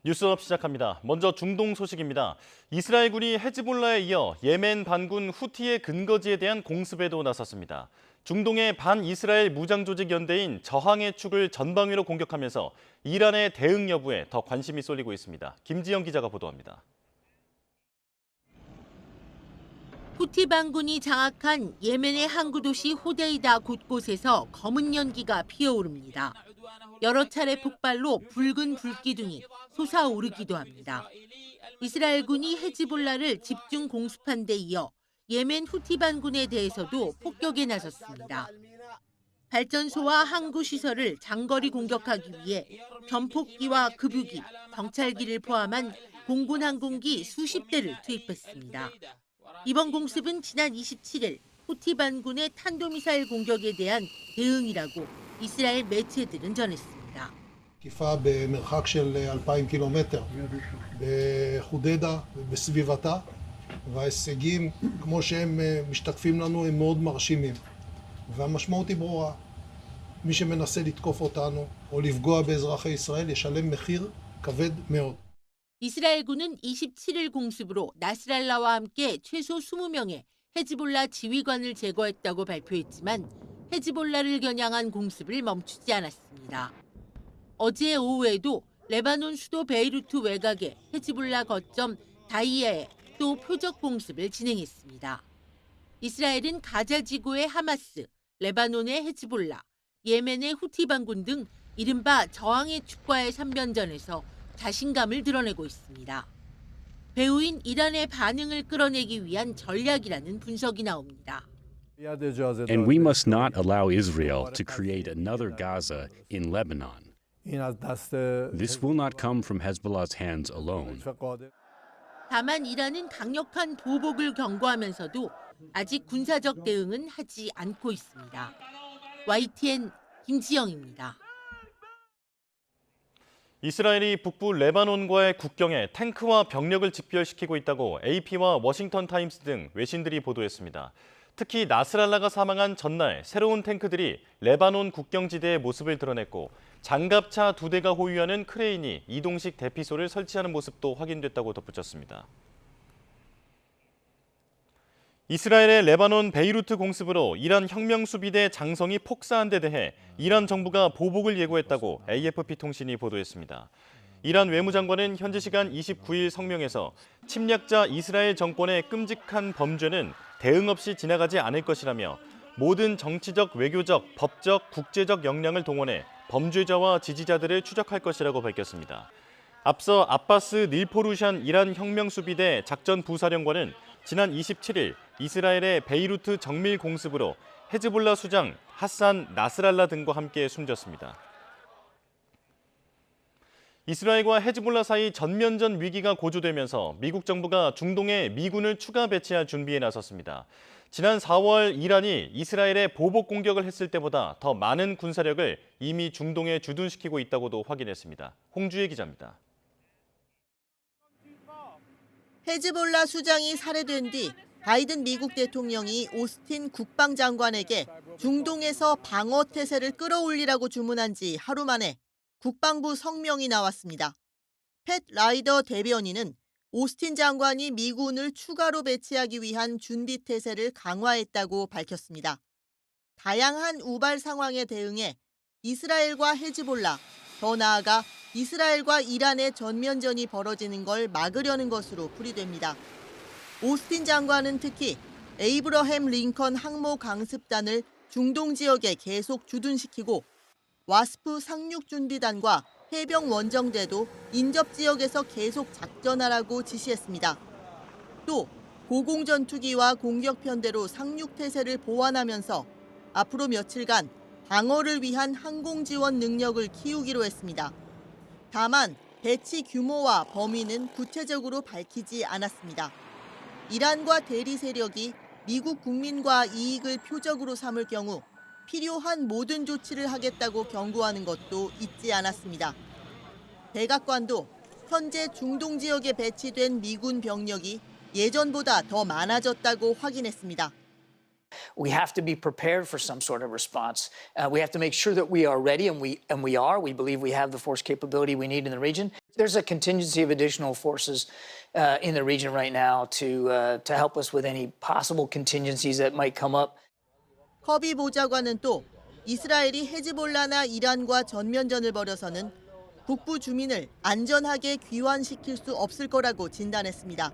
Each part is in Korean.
뉴스업 시작합니다. 먼저 중동 소식입니다. 이스라엘군이 헤즈볼라에 이어 예멘 반군 후티의 근거지에 대한 공습에도 나섰습니다. 중동의 반이스라엘 무장조직 연대인 저항의 축을 전방위로 공격하면서 이란의 대응 여부에 더 관심이 쏠리고 있습니다. 김지영 기자가 보도합니다. 후티 반군이 장악한 예멘의 항구 도시 호데이다 곳곳에서 검은 연기가 피어오릅니다. 여러 차례 폭발로 붉은 불기둥이 솟아오르기도 합니다. 이스라엘군이 헤즈볼라를 집중 공습한 데 이어 예멘 후티 반군에 대해서도 폭격에 나섰습니다. 발전소와 항구 시설을 장거리 공격하기 위해 전폭기와 급유기, 정찰기를 포함한 공군 항공기 수십 대를 투입했습니다. 이번 공습은 지난 27일 후티 반군의 탄도미사일 공격에 대한 대응이라고 이스라엘 매체들은 전했습니다. תקיפה במרחק של 2,000 קילומטר בחודדה ובסביבתה, וההישגים, כמו שהם משתקפים לנו, הם מאוד מרשימים. והמשמעות היא ברורה. מי שמנסה לתקוף אותנו או לפגוע באזרחי ישראל ישלם מחיר כבד מאוד. 이스라엘군은 27일 공습으로 나스랄라와 함께 최소 20명의 헤즈볼라 지휘관을 제거했다고 발표했지만 헤즈볼라를 겨냥한 공습을 멈추지 않았습니다. 어제 오후에도 레바논 수도 베이루트 외곽의 헤즈볼라 거점 다이아에 또 표적 공습을 진행했습니다. 이스라엘은 가자 지구의 하마스, 레바논의 헤즈볼라, 예멘의 후티 반군 등 이른바 저항의 축과의 3변전에서 자신감을 드러내고 있습니다. 배후인 이란의 반응을 끌어내기 위한 전략이라는 분석이 나옵니다. And we must not allow Israel to create another Gaza in Lebanon. This will not come from Hezbollah's hands alone. 다만 이란은 강력한 보복을 경고하면서도 아직 군사적 대응은 하지 않고 있습니다. YTN 김지영입니다. 이스라엘이 북부 레바논과의 국경에 탱크와 병력을 집결시키고 있다고 AP와 워싱턴 타임스 등 외신들이 보도했습니다. 특히 나스랄라가 사망한 전날 새로운 탱크들이 레바논 국경지대의 모습을 드러냈고 장갑차 2대가 호위하는 크레인이 이동식 대피소를 설치하는 모습도 확인됐다고 덧붙였습니다. 이스라엘의 레바논 베이루트 공습으로 이란 혁명수비대 장성이 폭사한 데 대해 이란 정부가 보복을 예고했다고 AFP 통신이 보도했습니다. 이란 외무장관은 현지 시간 29일 성명에서 침략자 이스라엘 정권의 끔찍한 범죄는 대응 없이 지나가지 않을 것이라며 모든 정치적, 외교적, 법적, 국제적 역량을 동원해 범죄자와 지지자들을 추적할 것이라고 밝혔습니다. 앞서 아바스 닐포루샨 이란 혁명수비대 작전부사령관은 지난 27일 이스라엘의 베이루트 정밀 공습으로 헤즈볼라 수장 하산 나스랄라 등과 함께 숨졌습니다. 이스라엘과 헤즈볼라 사이 전면전 위기가 고조되면서 미국 정부가 중동에 미군을 추가 배치할 준비에 나섰습니다. 지난 4월 이란이 이스라엘에 보복 공격을 했을 때보다 더 많은 군사력을 이미 중동에 주둔시키고 있다고도 확인했습니다. 홍주혜 기자입니다. 헤즈볼라 수장이 살해된 뒤 바이든 미국 대통령이 오스틴 국방장관에게 중동에서 방어 태세를 끌어올리라고 주문한 지 하루 만에 국방부 성명이 나왔습니다. 팻 라이더 대변인은 오스틴 장관이 미군을 추가로 배치하기 위한 준비 태세를 강화했다고 밝혔습니다. 다양한 우발 상황에 대응해 이스라엘과 헤즈볼라, 더 나아가 이스라엘과 이란의 전면전이 벌어지는 걸 막으려는 것으로 풀이됩니다. 오스틴 장관은 특히 에이브러햄 링컨 항모 강습단을 중동 지역에 계속 주둔시키고 와스프 상륙준비단과 해병 원정대도 인접 지역에서 계속 작전하라고 지시했습니다. 또 고공전투기와 공격편대로 상륙태세를 보완하면서 앞으로 며칠간 방어를 위한 항공지원 능력을 키우기로 했습니다. 다만 배치 규모와 범위는 구체적으로 밝히지 않았습니다. 이란과 대리 세력이 미국 국민과 이익을 표적으로 삼을 경우 필요한 모든 조치를 하겠다고 경고하는 것도 잊지 않았습니다. 백악관도 현재 중동 지역에 배치된 미군 병력이 예전보다 더 많아졌다고 확인했습니다. We have to be prepared for some sort of response. We have to make sure that we are ready, and we are. We believe we have the force capability we need in the region. There's a contingency of additional forces in the region right now to help us with any possible contingencies that might come up. 커비 보좌관은 또 이스라엘이 헤즈볼라나 이란과 전면전을 벌여서는 북부 주민을 안전하게 귀환시킬 수 없을 거라고 진단했습니다.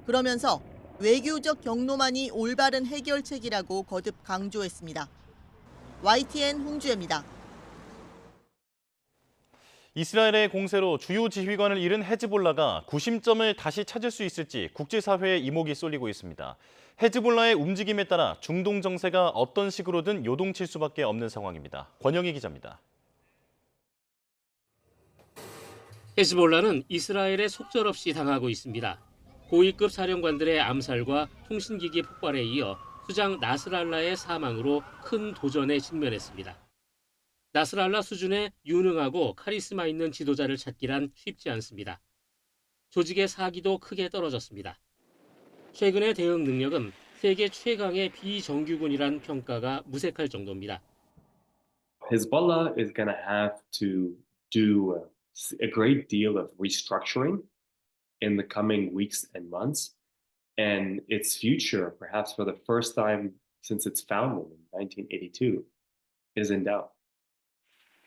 그러면서 외교적 경로만이 올바른 해결책이라고 거듭 강조했습니다. YTN 홍주혜입니다. 이스라엘의 공세로 주요 지휘관을 잃은 헤즈볼라가 구심점을 다시 찾을 수 있을지 국제사회의 이목이 쏠리고 있습니다. 헤즈볼라의 움직임에 따라 중동 정세가 어떤 식으로든 요동칠 수밖에 없는 상황입니다. 권영희 기자입니다. 헤즈볼라는 이스라엘에 속절없이 당하고 있습니다. 고위급 사령관들의 암살과 통신기기 폭발에 이어 수장 나스랄라의 사망으로 큰 도전에 직면했습니다. 나스랄라 수준의 유능하고 카리스마 있는 지도자를 찾기란 쉽지 않습니다. 조직의 사기도 크게 떨어졌습니다. 최근의 대응 능력은 세계 최강의 비정규군이란 평가가 무색할 정도입니다. Hezbollah is going to have to do a great deal of restructuring in the coming weeks and months, and its future, perhaps for the first time since its founding in 1982, is in doubt.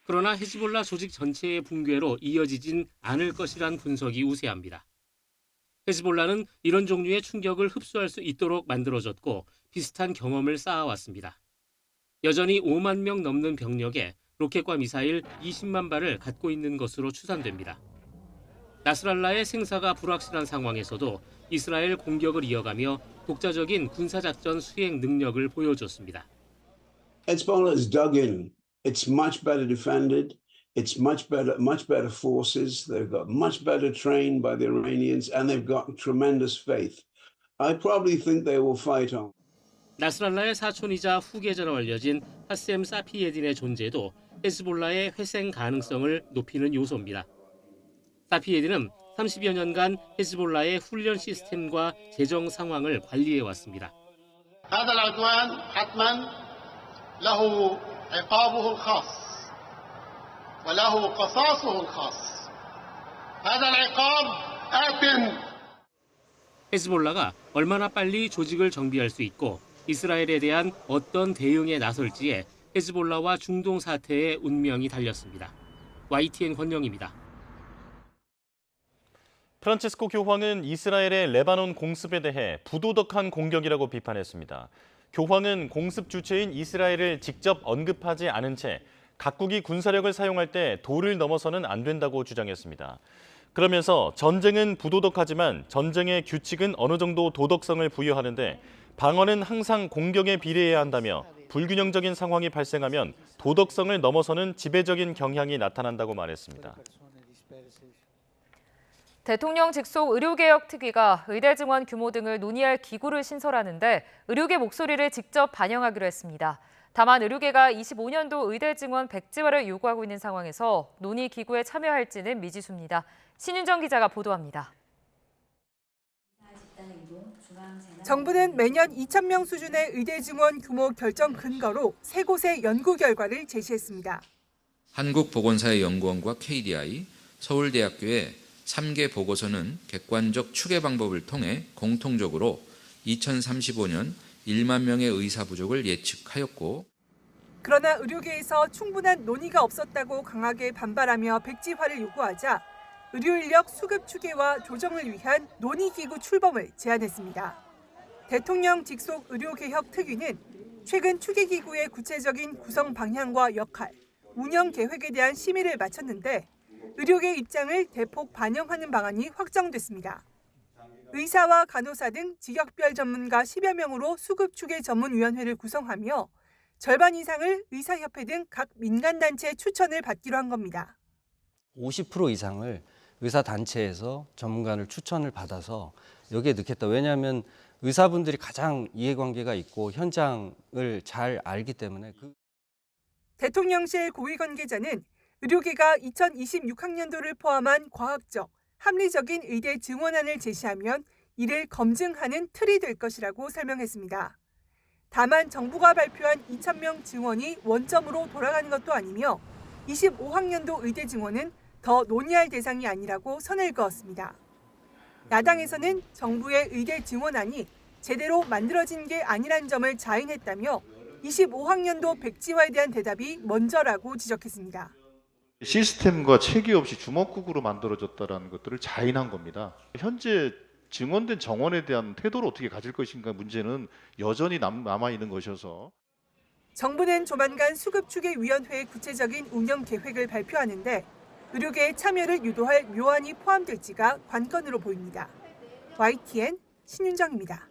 그러나 헤즈볼라 조직 전체의 붕괴로 이어지진 않을 것이란 분석이 우세합니다. 헤즈볼라는 이런 종류의 충격을 흡수할 수 있도록 만들어졌고 비슷한 경험을 쌓아왔습니다. 여전히 5만 명 넘는 병력에 로켓과 미사일 20만 발을 갖고 있는 것으로 추산됩니다. 나스랄라의 생사가 불확실한 상황에서도 이스라엘 공격을 이어가며 독자적인 군사작전 수행 능력을 보여줬습니다. Hezbollah is dug in. It's much better defended. It's much better forces. They've got much better trained by the Iranians, and they've got tremendous faith. I probably think they will fight on. 나스랄라의 사촌이자 후계자로 알려진 하셈 사피예딘의 존재도 헤즈볼라의 회생 가능성을 높이는 요소입니다. 사피예딘은 30여 년간 헤즈볼라의 훈련 시스템과 재정 상황을 관리해왔습니다. هذا العدوان حتما له عقابه الخاص وله قصاصه الخاص. هذا العقاب آت. 헤즈볼라가 얼마나 빨리 조직을 정비할 수 있고 이스라엘에 대한 어떤 대응에 나설지에 헤즈볼라와 중동 사태의 운명이 달렸습니다. YTN 권영입니다. 프란치스코 교황은 이스라엘의 레바논 공습에 대해 부도덕한 공격이라고 비판했습니다. 교황은 공습 주체인 이스라엘을 직접 언급하지 않은 채 각국이 군사력을 사용할 때 도를 넘어서는 안 된다고 주장했습니다. 그러면서 전쟁은 부도덕하지만 전쟁의 규칙은 어느 정도 도덕성을 부여하는데 방어는 항상 공격에 비례해야 한다며 불균형적인 상황이 발생하면 도덕성을 넘어서는 지배적인 경향이 나타난다고 말했습니다. 대통령 직속 의료개혁 특위가 의대 증원 규모 등을 논의할 기구를 신설하는데 의료계 목소리를 직접 반영하기로 했습니다. 다만 의료계가 25년도 의대 증원 백지화를 요구하고 있는 상황에서 논의 기구에 참여할지는 미지수입니다. 신윤정 기자가 보도합니다. 정부는 매년 2,000명 수준의 의대 증원 규모 결정 근거로 3곳의 연구 결과를 제시했습니다. 한국보건사회연구원과 KDI, 서울대학교의 3개 보고서는 객관적 추계 방법을 통해 공통적으로 2035년 1만 명의 의사 부족을 예측하였고, 그러나 의료계에서 충분한 논의가 없었다고 강하게 반발하며 백지화를 요구하자 의료인력 수급 추계와 조정을 위한 논의기구 출범을 제안했습니다. 대통령 직속 의료개혁 특위는 최근 추계기구의 구체적인 구성 방향과 역할, 운영 계획에 대한 심의를 마쳤는데 의료계 입장을 대폭 반영하는 방안이 확정됐습니다. 의사와 간호사 등 직역별 전문가 10여 명으로 수급추계 전문위원회를 구성하며 절반 이상을 의사협회 등 각 민간단체 추천을 받기로 한 겁니다. 50% 이상을 의사단체에서 전문가를 추천을 받아서 여기에 넣겠다. 왜냐하면 의사분들이 가장 이해관계가 있고 현장을 잘 알기 때문에. 대통령실 고위 관계자는 의료계가 2026학년도를 포함한 과학적, 합리적인 의대 증원안을 제시하면 이를 검증하는 틀이 될 것이라고 설명했습니다. 다만 정부가 발표한 2,000명 증원이 원점으로 돌아가는 것도 아니며 25학년도 의대 증원은 더 논의할 대상이 아니라고 선을 그었습니다. 야당에서는 정부의 의대 증원안이 제대로 만들어진 게 아니란 점을 자인했다며 25학년도 백지화에 대한 대답이 먼저라고 지적했습니다. 시스템과 체계 없이 주먹국으로 만들어졌다는 것들을 자인한 겁니다. 현재 증원된 정원에 대한 태도를 어떻게 가질 것인가 문제는 여전히 남아있는 것이어서 정부는 조만간 수급추계위원회의 구체적인 운영 계획을 발표하는데 의료계의 참여를 유도할 묘안이 포함될지가 관건으로 보입니다. YTN 신윤정입니다.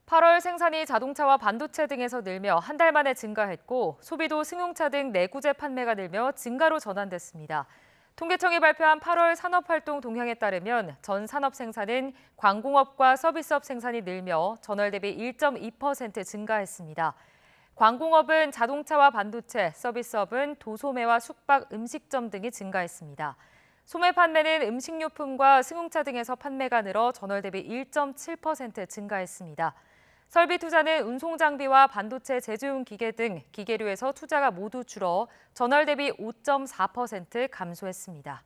8월 생산이 자동차와 반도체 등에서 늘며 한 달 만에 증가했고 소비도 승용차 등 내구재 판매가 늘며 증가로 전환됐습니다. 통계청이 발표한 8월 산업활동 동향에 따르면 전 산업 생산은 광공업과 서비스업 생산이 늘며 전월 대비 1.2% 증가했습니다. 광공업은 자동차와 반도체, 서비스업은 도소매와 숙박, 음식점 등이 증가했습니다. 소매 판매는 음식료품과 승용차 등에서 판매가 늘어 전월 대비 1.7% 증가했습니다. 설비 투자는 운송장비와 반도체 제조용 기계 등 기계류에서 투자가 모두 줄어 전월 대비 5.4% 감소했습니다.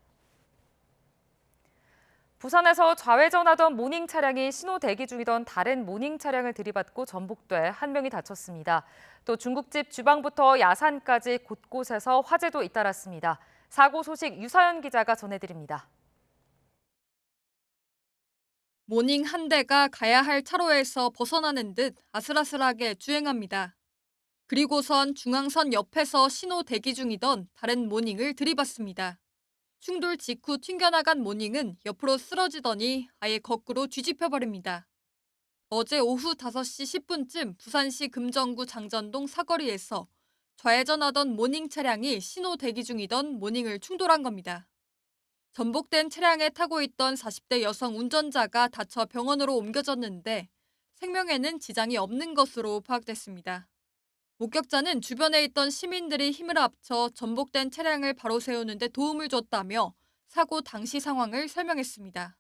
부산에서 좌회전하던 모닝 차량이 신호 대기 중이던 다른 모닝 차량을 들이받고 전복돼 한 명이 다쳤습니다. 또 중국집 주방부터 야산까지 곳곳에서 화재도 잇따랐습니다. 사고 소식 유사연 기자가 전해드립니다. 모닝 한 대가 가야 할 차로에서 벗어나는 듯 아슬아슬하게 주행합니다. 그리고선 중앙선 옆에서 신호 대기 중이던 다른 모닝을 들이받습니다. 충돌 직후 튕겨나간 모닝은 옆으로 쓰러지더니 아예 거꾸로 뒤집혀버립니다. 어제 오후 5시 10분쯤 부산시 금정구 장전동 사거리에서 좌회전하던 모닝 차량이 신호 대기 중이던 모닝을 충돌한 겁니다. 전복된 차량에 타고 있던 40대 여성 운전자가 다쳐 병원으로 옮겨졌는데 생명에는 지장이 없는 것으로 파악됐습니다. 목격자는 주변에 있던 시민들이 힘을 합쳐 전복된 차량을 바로 세우는 데 도움을 줬다며 사고 당시 상황을 설명했습니다.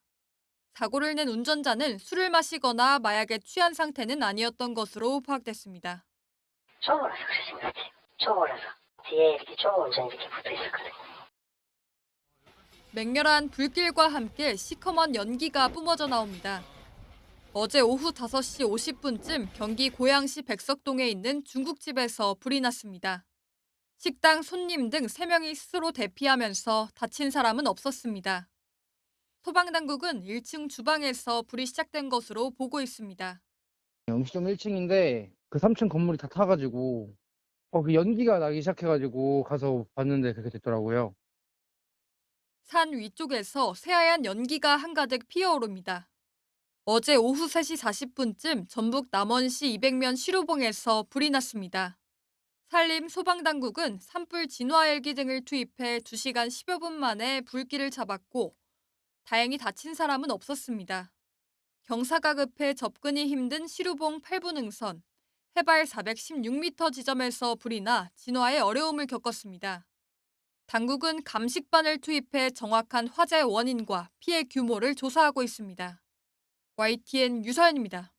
사고를 낸 운전자는 술을 마시거나 마약에 취한 상태는 아니었던 것으로 파악됐습니다. 초보라서 그러신 것 같아요. 초보라서 뒤에 이렇게 초보 운전이 이렇게 붙어 있었거든요. 맹렬한 불길과 함께 시커먼 연기가 뿜어져 나옵니다. 어제 오후 5시 50분쯤 경기 고양시 백석동에 있는 중국집에서 불이 났습니다. 식당 손님 등 3명이 스스로 대피하면서 다친 사람은 없었습니다. 소방당국은 1층 주방에서 불이 시작된 것으로 보고 있습니다. 음식점 1층인데 그 3층 건물이 다 타가지고 그 연기가 나기 시작해가지고 가서 봤는데 그렇게 됐더라고요. 산 위쪽에서 새하얀 연기가 한가득 피어오릅니다. 어제 오후 3시 40분쯤 전북 남원시 200면 시루봉에서 불이 났습니다. 산림 소방당국은 산불 진화 헬기 등을 투입해 2시간 10여 분 만에 불길을 잡았고 다행히 다친 사람은 없었습니다. 경사가 급해 접근이 힘든 시루봉 8부 능선, 해발 416m 지점에서 불이 나 진화에 어려움을 겪었습니다. 당국은 감식반을 투입해 정확한 화재 원인과 피해 규모를 조사하고 있습니다. YTN 유서연입니다.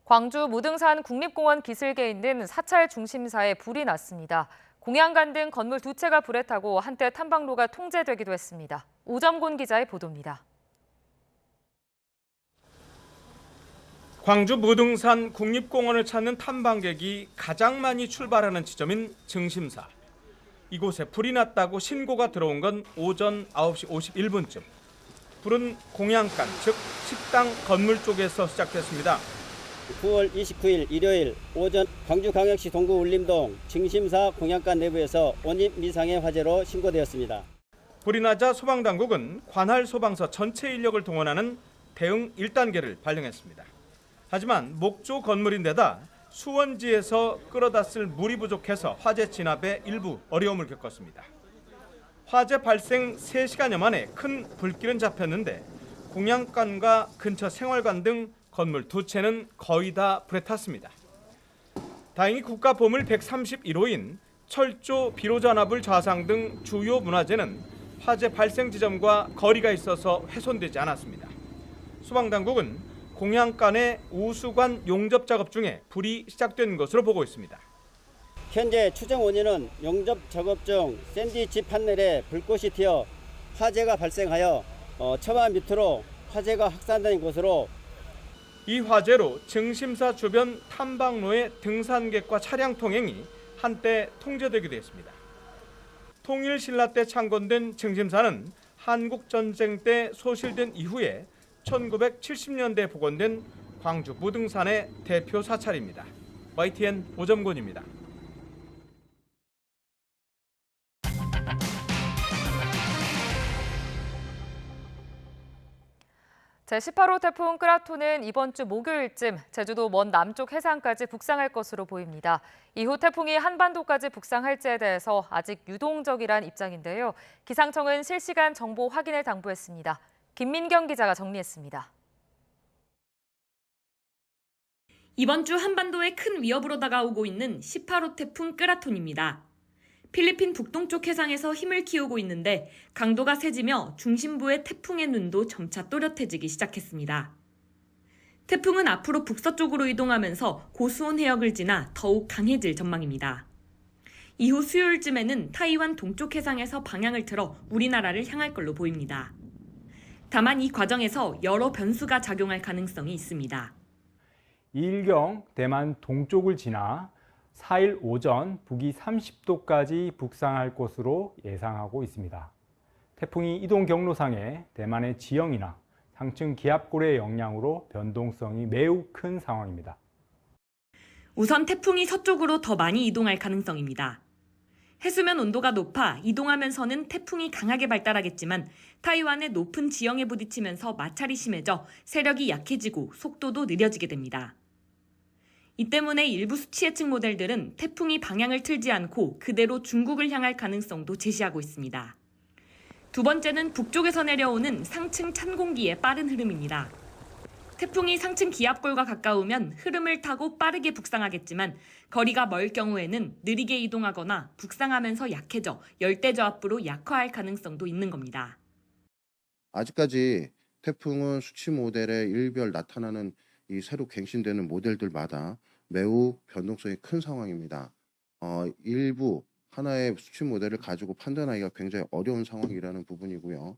광주 무등산 국립공원 기슭에 있는 사찰 중심사에 불이 났습니다. 공양관 등 건물 2채가 불에 타고 한때 탐방로가 통제되기도 했습니다. 오점곤 기자의 보도입니다. 광주 무등산 국립공원을 찾는 탐방객이 가장 많이 출발하는 지점인 증심사. 이곳에 불이 났다고 신고가 들어온 건 오전 9시 51분쯤. 불은 공양간, 즉 식당 건물 쪽에서 시작됐습니다. 9월 29일 일요일 오전 광주광역시 동구 울림동 증심사 공양간 내부에서 원인 미상의 화재로 신고되었습니다. 불이 나자 소방당국은 관할 소방서 전체 인력을 동원하는 대응 1단계를 발령했습니다. 하지만 목조 건물인데다 수원지에서 끌어다 쓸 물이 부족해서 화재 진압에 일부 어려움을 겪었습니다. 화재 발생 3시간여 만에 큰 불길은 잡혔는데 공양관과 근처 생활관 등 건물 2채는 거의 다 불에 탔습니다. 다행히 국가보물 131호인 철조 비로전화불 좌상 등 주요 문화재는 화재 발생 지점과 거리가 있어서 훼손되지 않았습니다. 소방당국은 공양간의 우수관 용접 작업 중에 불이 시작된 것으로 보고 있습니다. 현재 추정 원인은 용접 작업 중 샌드위치 판넬에 불꽃이 튀어 화재가 발생하여 처마 밑으로 화재가 확산된 것으로 이 화재로 증심사 주변 탐방로의 등산객과 차량 통행이 한때 통제되기도 했습니다. 통일신라 때 창건된 증심사는 한국전쟁 때 소실된 이후에 1970년대에 복원된 광주 무등산의 대표 사찰입니다. YTN 오점곤입니다. 제18호 태풍 끄라토는 이번 주 목요일쯤 제주도 먼 남쪽 해상까지 북상할 것으로 보입니다. 이후 태풍이 한반도까지 북상할지에 대해서 아직 유동적이란 입장인데요. 기상청은 실시간 정보 확인을 당부했습니다. 김민경 기자가 정리했습니다. 이번 주 한반도에 큰 위협으로 다가오고 있는 18호 태풍 끄라톤입니다. 필리핀 북동쪽 해상에서 힘을 키우고 있는데 강도가 세지며 중심부의 태풍의 눈도 점차 또렷해지기 시작했습니다. 태풍은 앞으로 북서쪽으로 이동하면서 고수온 해역을 지나 더욱 강해질 전망입니다. 이후 수요일쯤에는 타이완 동쪽 해상에서 방향을 틀어 우리나라를 향할 걸로 보입니다. 다만 이 과정에서 여러 변수가 작용할 가능성이 있습니다. 2일경 대만 동쪽을 지나 4일 오전 북위 30도까지 북상할 것으로 예상하고 있습니다. 태풍이 이동 경로상에 대만의 지형이나 상층 기압골의 영향으로 변동성이 매우 큰 상황입니다. 우선 태풍이 서쪽으로 더 많이 이동할 가능성입니다. 해수면 온도가 높아 이동하면서는 태풍이 강하게 발달하겠지만 타이완의 높은 지형에 부딪히면서 마찰이 심해져 세력이 약해지고 속도도 느려지게 됩니다. 이 때문에 일부 수치 예측 모델들은 태풍이 방향을 틀지 않고 그대로 중국을 향할 가능성도 제시하고 있습니다. 두 번째는 북쪽에서 내려오는 상층 찬 공기의 빠른 흐름입니다. 태풍이 상층 기압골과 가까우면 흐름을 타고 빠르게 북상하겠지만 거리가 멀 경우에는 느리게 이동하거나 북상하면서 약해져 열대저압부로 약화할 가능성도 있는 겁니다. 아직까지 태풍은 수치 모델에 일별 나타나는 이 새로 갱신되는 모델들마다 매우 변동성이 큰 상황입니다. 일부 하나의 수치 모델을 가지고 판단하기가 굉장히 어려운 상황이라는 부분이고요.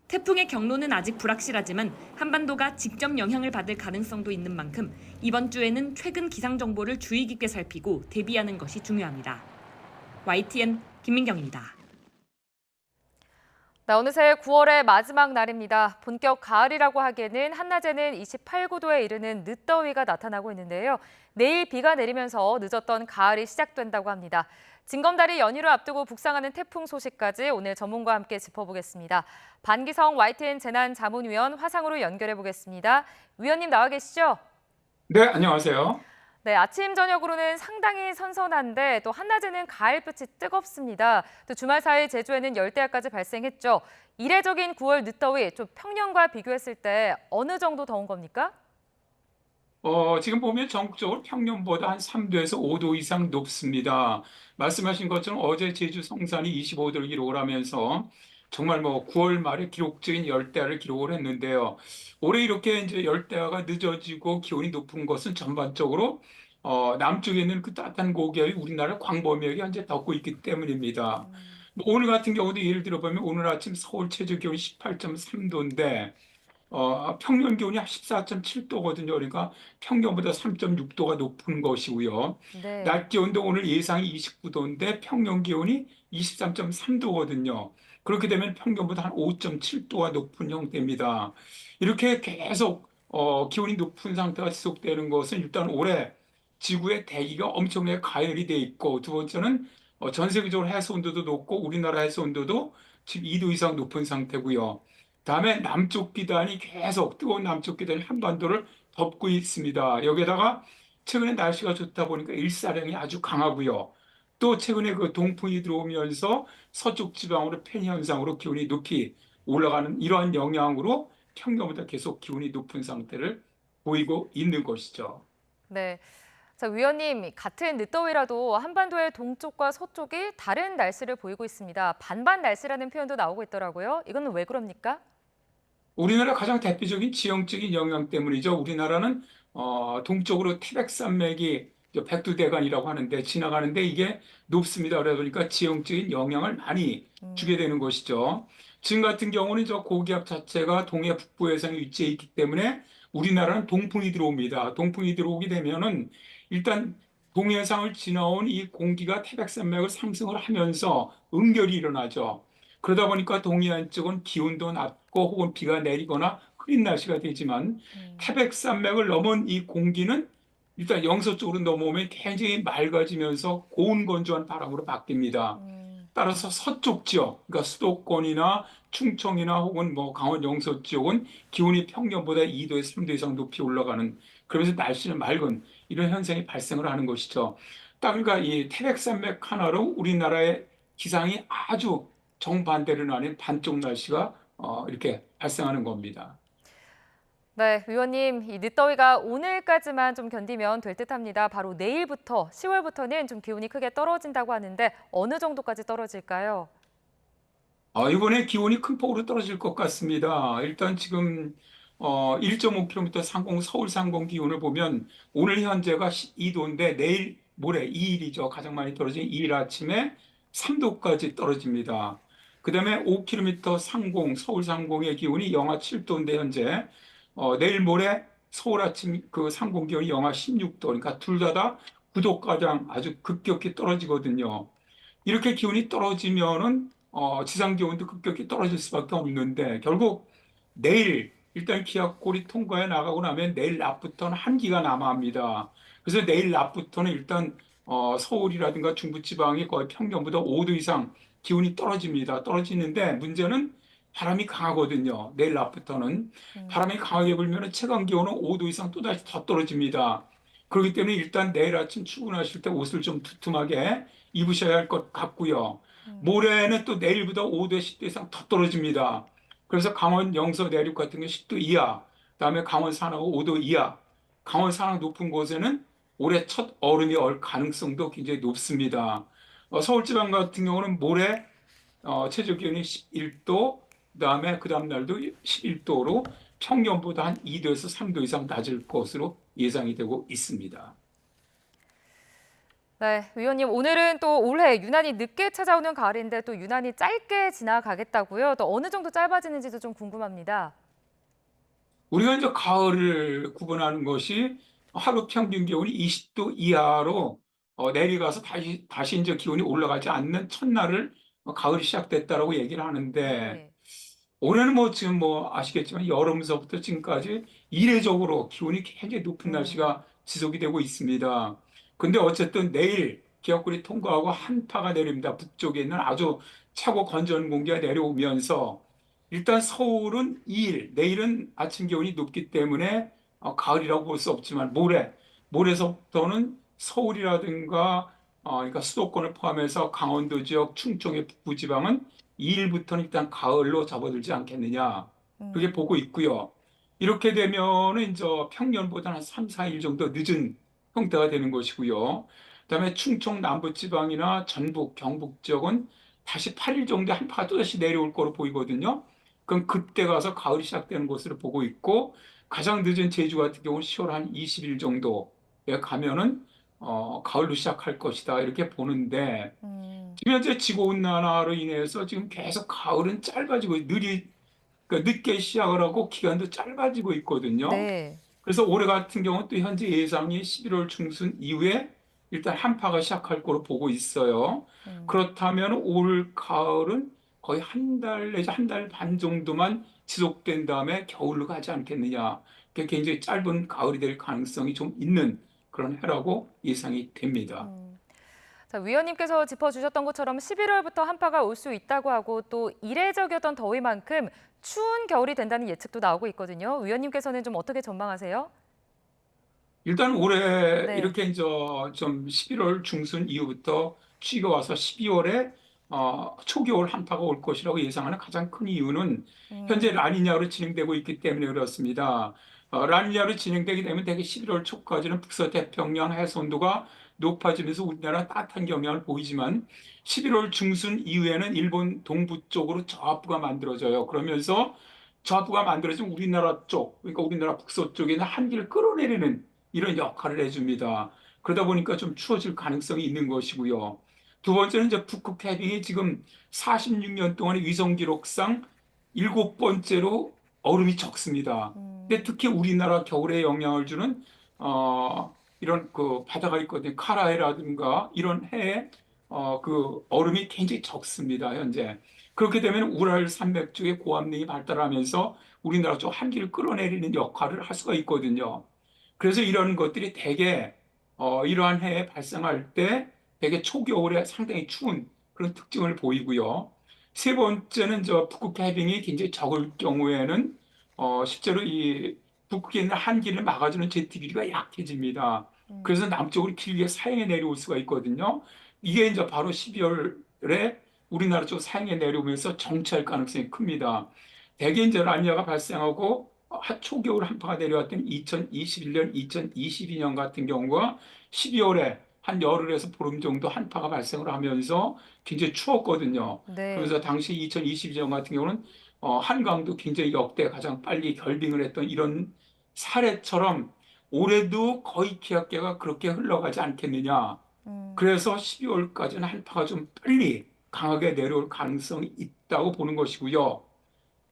태풍의 경로는 아직 불확실하지만 한반도가 직접 영향을 받을 가능성도 있는 만큼 이번 주에는 최근 기상 정보를 주의 깊게 살피고 대비하는 것이 중요합니다. YTN 김민경입니다. 어느새 9월의 마지막 날입니다. 본격 가을이라고 하기에는 한낮에는 28~29도에 이르는 늦더위가 나타나고 있는데요. 내일 비가 내리면서 늦었던 가을이 시작된다고 합니다. 징검다리 연휴를 앞두고 북상하는 태풍 소식까지 오늘 전문가와 함께 짚어보겠습니다. 반기성 YTN 재난자문위원 화상으로 연결해 보겠습니다. 위원님 나와 계시죠? 네, 안녕하세요. 네, 아침 저녁으로는 상당히 선선한데 또 한낮에는 가을빛이 뜨겁습니다. 또 주말 사이 제주에는 열대야까지 발생했죠. 이례적인 9월 늦더위, 좀 평년과 비교했을 때 어느 정도 더운 겁니까? 지금 보면 전국적으로 평년보다 한 3도에서 5도 이상 높습니다. 말씀하신 것처럼 어제 제주 성산이 25도를 기록을 하면서 정말 9월 말에 기록적인 열대야를 기록을 했는데요. 올해 이렇게 이제 열대야가 늦어지고 기온이 높은 것은 전반적으로 남쪽에 있는 그 따뜻한 고기압이 우리나라 광범위하게 현재 덮고 있기 때문입니다. 오늘 같은 경우도 예를 들어보면 오늘 아침 서울 최저 기온이 18.3도인데 평년 기온이 14.7도거든요. 그러니까 평년보다 3.6도가 높은 것이고요. 네. 낮 기온도 오늘 예상이 29도인데 평년 기온이 23.3도거든요. 그렇게 되면 평균보다 한 5.7도가 높은 형태입니다. 이렇게 계속 기온이 높은 상태가 지속되는 것은 일단 올해 지구의 대기가 엄청나게 가열이 돼 있고, 두 번째는 전 세계적으로 해수 온도도 높고 우리나라 해수 온도도 지금 2도 이상 높은 상태고요. 다음에 남쪽 기단이 계속 뜨거운 남쪽 기단이 한반도를 덮고 있습니다. 여기에다가 최근에 날씨가 좋다 보니까 일사량이 아주 강하고요. 또 최근에 그 동풍이 들어오면서 서쪽 지방으로 팬 현상으로 기온이 높이 올라가는 이러한 영향으로 평년보다 계속 기온이 높은 상태를 보이고 있는 것이죠. 네. 자, 위원님, 같은 늦더위라도 한반도의 동쪽과 서쪽이 다른 날씨를 보이고 있습니다. 반반 날씨라는 표현도 나오고 있더라고요. 이건 왜 그럽니까? 우리나라 가장 대표적인 지형적인 영향 때문이죠. 우리나라는 동쪽으로 태백산맥이 백두대간이라고 하는데 지나가는데 이게 높습니다. 그러다 보니까 지형적인 영향을 많이 주게 되는 것이죠. 지금 같은 경우는 저 고기압 자체가 동해 북부 해상에 위치해 있기 때문에 우리나라는 동풍이 들어옵니다. 동풍이 들어오게 되면은 일단 동해상을 지나온 이 공기가 태백산맥을 상승을 하면서 응결이 일어나죠. 그러다 보니까 동해안 쪽은 기온도 낮고 혹은 비가 내리거나 흐린 날씨가 되지만 태백산맥을 넘은 이 공기는 일단 영서 쪽으로 넘어오면 굉장히 맑아지면서 고온 건조한 바람으로 바뀝니다. 따라서 서쪽 지역, 그러니까 수도권이나 충청이나 혹은 뭐 강원 영서 지역은 기온이 평년보다 2도에서 3도 이상 높이 올라가는, 그러면서 날씨는 맑은 이런 현상이 발생을 하는 것이죠. 딱 그러니까 이 태백산맥 하나로 우리나라의 기상이 아주 정반대로 나뉜 반쪽 날씨가 이렇게 발생하는 겁니다. 네, 의원님, 이 늦더위가 오늘까지만 좀 견디면 될 듯합니다. 바로 내일부터 10월부터는 좀 기온이 크게 떨어진다고 하는데 어느 정도까지 떨어질까요? 이번에 기온이 큰 폭으로 떨어질 것 같습니다. 일단 지금 1.5km 상공 서울 상공 기온을 보면 오늘 현재가 12도인데 내일 모레 2일이죠. 가장 많이 떨어진 2일 아침에 3도까지 떨어집니다. 그다음에 5km 상공 서울 상공의 기온이 영하 7도인데 현재 내일 모레 서울 아침 그 상공 기온이 영하 16도, 그러니까 둘 다 9도 가량 아주 급격히 떨어지거든요. 이렇게 기온이 떨어지면은 지상 기온도 급격히 떨어질 수밖에 없는데 결국 내일 일단 기압골이 통과해 나가고 나면 내일 낮부터는 한기가 남아합니다. 그래서 내일 낮부터는 일단 서울이라든가 중부지방이 거의 평년보다 5도 이상 기온이 떨어집니다. 떨어지는데 문제는 바람이 강하거든요. 내일 낮부터는 바람이 강하게 불면 체감 기온은 5도 이상 또다시 더 떨어집니다. 그렇기 때문에 일단 내일 아침 출근하실 때 옷을 좀 두툼하게 입으셔야 할 것 같고요. 모레는 또 내일보다 5도, 10도 이상 더 떨어집니다. 그래서 강원 영서 내륙 같은 경우 10도 이하, 그다음에 강원 산하고 5도 이하, 강원 산하 높은 곳에는 올해 첫 얼음이 얼 가능성도 굉장히 높습니다. 서울지방 같은 경우는 모레 최저 기온이 11도, 그다음에 그 다음 날도 11도로 평년보다 한 2도에서 3도 이상 낮을 것으로 예상이 되고 있습니다. 네, 의원님, 오늘은 또 올해 유난히 늦게 찾아오는 가을인데 또 유난히 짧게 지나가겠다고요? 또 어느 정도 짧아지는지도 좀 궁금합니다. 우리가 이제 가을을 구분하는 것이 하루 평균 기온이 20도 이하로 내려가서 다시 이제 기온이 올라가지 않는 첫날을 가을이 시작됐다라고 얘기를 하는데 올해는 뭐 지금 뭐 아시겠지만 여름서부터 지금까지 이례적으로 기온이 굉장히 높은 날씨가 지속이 되고 있습니다. 근데 어쨌든 내일 기압골이 통과하고 한파가 내립니다. 북쪽에 있는 아주 차고 건조한 공기가 내려오면서 일단 서울은 2일, 내일은 아침 기온이 높기 때문에 가을이라고 볼 수 없지만 모레서부터는 서울이라든가 그러니까 수도권을 포함해서 강원도 지역, 충청의 북부 지방은 2일부터는 일단 가을로 접어들지 않겠느냐 그렇게 보고 있고요. 이렇게 되면은 이제 평년보다 한 3, 4일 정도 늦은 형태가 되는 것이고요. 그다음에 충청 남부지방이나 전북, 경북 지역은 다시 8일 정도 한파가 또다시 내려올 거로 보이거든요. 그럼 그때 가서 가을이 시작되는 것으로 보고 있고 가장 늦은 제주 같은 경우는 10월 한 20일 정도에 가면은 가을로 시작할 것이다 이렇게 보는데 지금 현재 지구온난화로 인해서 지금 계속 가을은 짧아지고 그러니까 늦게 시작을 하고 기간도 짧아지고 있거든요. 네. 그래서 올해 같은 경우는 또 현재 예상이 11월 중순 이후에 일단 한파가 시작할 거로 보고 있어요. 그렇다면 올 가을은 거의 한 달 내지 한 달 반 정도만 지속된 다음에 겨울로 가지 않겠느냐. 굉장히 짧은 가을이 될 가능성이 좀 있는 그런 해라고 예상이 됩니다. 자, 위원님께서 짚어주셨던 것처럼 11월부터 한파가 올 수 있다고 하고 또 이례적이었던 더위만큼 추운 겨울이 된다는 예측도 나오고 있거든요. 위원님께서는 좀 어떻게 전망하세요? 일단 올해 네. 이렇게 이제 좀 11월 중순 이후부터 추위가 와서 12월에 초겨울 한파가 올 것이라고 예상하는 가장 큰 이유는 현재 라니냐로 진행되고 있기 때문에 그렇습니다. 라니냐로 진행되게 되면 대개 11월 초까지는 북서태평양 해수 온도가 높아지면서 우리나라 따뜻한 경향을 보이지만 11월 중순 이후에는 일본 동부 쪽으로 저압부가 만들어져요. 그러면서 저하부가 만들어진 우리나라 쪽, 그러니까 우리나라 북서쪽에 있는 한기를 끌어내리는 이런 역할을 해줍니다. 그러다 보니까 좀 추워질 가능성이 있는 것이고요. 두 번째는 이제 북극 해빙이 지금 46년 동안의 위성 기록상 7번째로 얼음이 적습니다. 근데 특히 우리나라 겨울에 영향을 주는 이런 그 바다가 있거든요. 카라해라든가 이런 해에 그 얼음이 굉장히 적습니다. 현재. 그렇게 되면 우랄 산맥 쪽의 고압능이 발달하면서 우리나라 쪽 한기를 끌어내리는 역할을 할 수가 있거든요. 그래서 이런 것들이 대개 이러한 해에 발생할 때 대개 초겨울에 상당히 추운 그런 특징을 보이고요. 세 번째는 북극 해빙이 굉장히 적을 경우에는 실제로 이 북극에 있는 한기를 막아주는 제트 기류가 약해집니다. 그래서 남쪽으로 길게 사행에 내려올 수가 있거든요. 이게 이제 바로 12월에 우리나라 쪽 사행에 내려오면서 정체할 가능성이 큽니다. 대개 이제 라니아가 발생하고 초겨울 한파가 내려왔던 2021년, 2022년 같은 경우가 12월에 한 열흘에서 보름 정도 한파가 발생을 하면서 굉장히 추웠거든요. 네. 그래서 당시 2022년 같은 경우는 한강도 굉장히 역대 가장 빨리 결빙을 했던 이런 사례처럼 올해도 거의 기압계가 그렇게 흘러가지 않겠느냐. 그래서 12월까지는 한파가 좀 빨리 강하게 내려올 가능성이 있다고 보는 것이고요.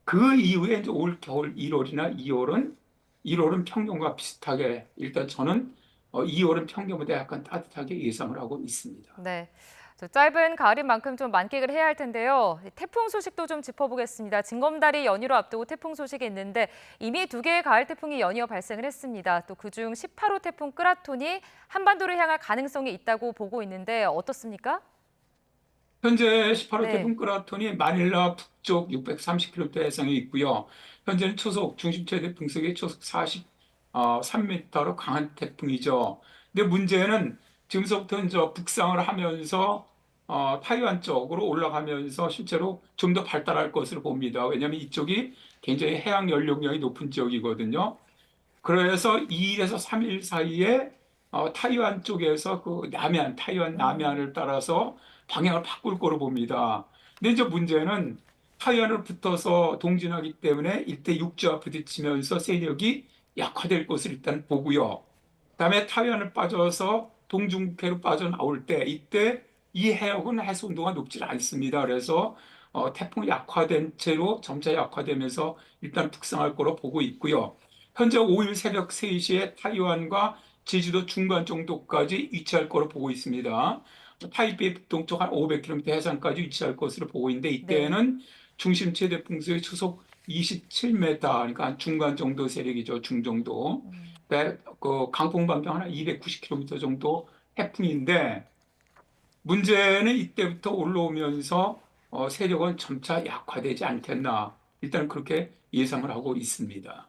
그 이후에 이제 올 겨울 1월이나 2월은 평년과 비슷하게 일단 저는 2월은 평년보다 약간 따뜻하게 예상을 하고 있습니다. 네. 짧은 가을인 만큼 좀 만끽을 해야 할 텐데요. 태풍 소식도 좀 짚어보겠습니다. 징검다리 연휴로 앞두고 태풍 소식이 있는데 이미 2개의 가을 태풍이 연이어 발생을 했습니다. 또 그중 18호 태풍 끄라톤이 한반도를 향할 가능성이 있다고 보고 있는데 어떻습니까? 현재 18호 네. 태풍 끄라톤이 마닐라 북쪽 630km 해상에 있고요. 현재는 중심 최대 풍속이 초속 43m로 강한 태풍이죠. 근데 문제는 지금서부터 이제 북상을 하면서 타이완 쪽으로 올라가면서 실제로 좀 더 발달할 것으로 봅니다. 왜냐하면 이쪽이 굉장히 해양 연료량이 높은 지역이거든요. 그래서 2일에서 3일 사이에 타이완 쪽에서 그 타이완 남해안을 따라서 방향을 바꿀 거로 봅니다. 근데 이제 문제는 타이완을 붙어서 동진하기 때문에 이때 육지와 부딪히면서 세력이 약화될 것을 일단 보고요. 그다음에 타이완을 빠져서 동중국해로 빠져나올 때 이때 이 해역은 해수 온도가 높지 않습니다. 그래서 태풍이 약화된 채로 점차 약화되면서 일단 북상할 거로 보고 있고요. 현재 5일 새벽 3시에 타이완과 제주도 중간 정도까지 위치할 거로 보고 있습니다. 타이베이 북동쪽 한 500km 해상까지 위치할 것으로 보고 있는데 이때는 중심 최대 풍속이 초속 27m, 그러니까 중간 정도 세력이죠, 중정도. 그 강풍 반경 하나 290km 정도 태풍인데 문제는 이때부터 올라오면서 세력은 점차 약화되지 않겠나 일단 그렇게 예상을 하고 있습니다.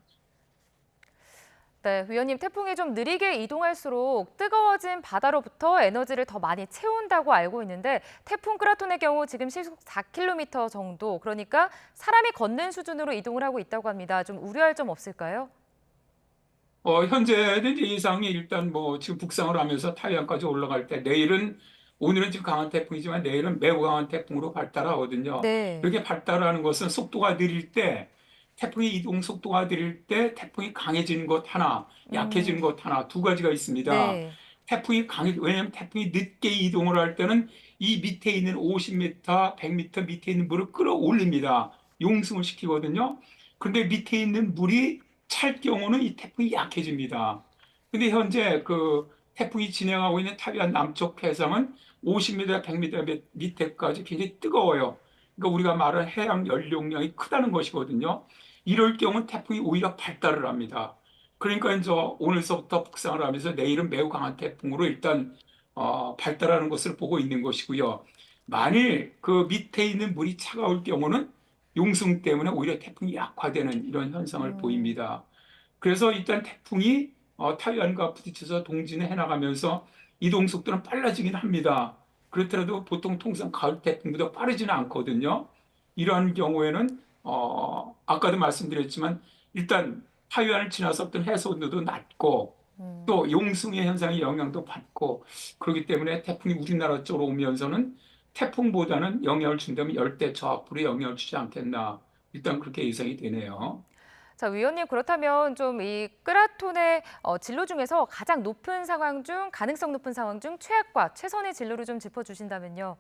네, 위원님, 태풍이 좀 느리게 이동할수록 뜨거워진 바다로부터 에너지를 더 많이 채운다고 알고 있는데 태풍 끄라톤의 경우 지금 시속 4km 정도, 그러니까 사람이 걷는 수준으로 이동을 하고 있다고 합니다. 좀 우려할 점 없을까요? 현재는 예상이 일단 지금 북상을 하면서 타이완까지 올라갈 때 오늘은 지금 강한 태풍이지만 내일은 매우 강한 태풍으로 발달하거든요. 네. 이렇게 발달하는 것은 속도가 느릴 때 태풍의 이동 속도가 느릴 때 태풍이 강해지는 것 하나, 약해지는 것 하나 두 가지가 있습니다. 네. 왜냐하면 태풍이 늦게 이동을 할 때는 이 밑에 있는 50m, 100m 밑에 있는 물을 끌어올립니다. 용승을 시키거든요. 그런데 밑에 있는 물이 찰 경우는 이 태풍이 약해집니다. 근데 현재 그 태풍이 진행하고 있는 타이완 남쪽 해상은 50m, 100m 밑에까지 굉장히 뜨거워요. 그러니까 우리가 말하는 해양 연료량이 크다는 것이거든요. 이럴 경우 태풍이 오히려 발달을 합니다. 그러니까 이제 오늘서부터 북상을 하면서 내일은 매우 강한 태풍으로 일단 발달하는 것을 보고 있는 것이고요. 만일 그 밑에 있는 물이 차가울 경우는 용승 때문에 오히려 태풍이 약화되는 이런 현상을 보입니다. 그래서 일단 태풍이 타이완과 부딪혀서 동진해 나가면서 이동 속도는 빨라지긴 합니다. 그렇더라도 보통 통상 가을 태풍보다 빠르지는 않거든요. 이러한 경우에는 아까도 말씀드렸지만 일단 타이완을 지나서 어떤 해수 온도도 낮고 또 용승의 현상의 영향도 받고 그렇기 때문에 태풍이 우리나라 쪽으로 오면서는 태풍보다는 영향을 준다면 열대 저하풀에 영향을 주지 않겠나 일단 그렇게 예상이 되네요. 자, 위원님 그렇다면 좀 이 끄라톤의 진로 중에서 가장 높은 상황 중 가능성 높은 상황 중 최악과 최선의 진로를 좀 짚어주신다면요.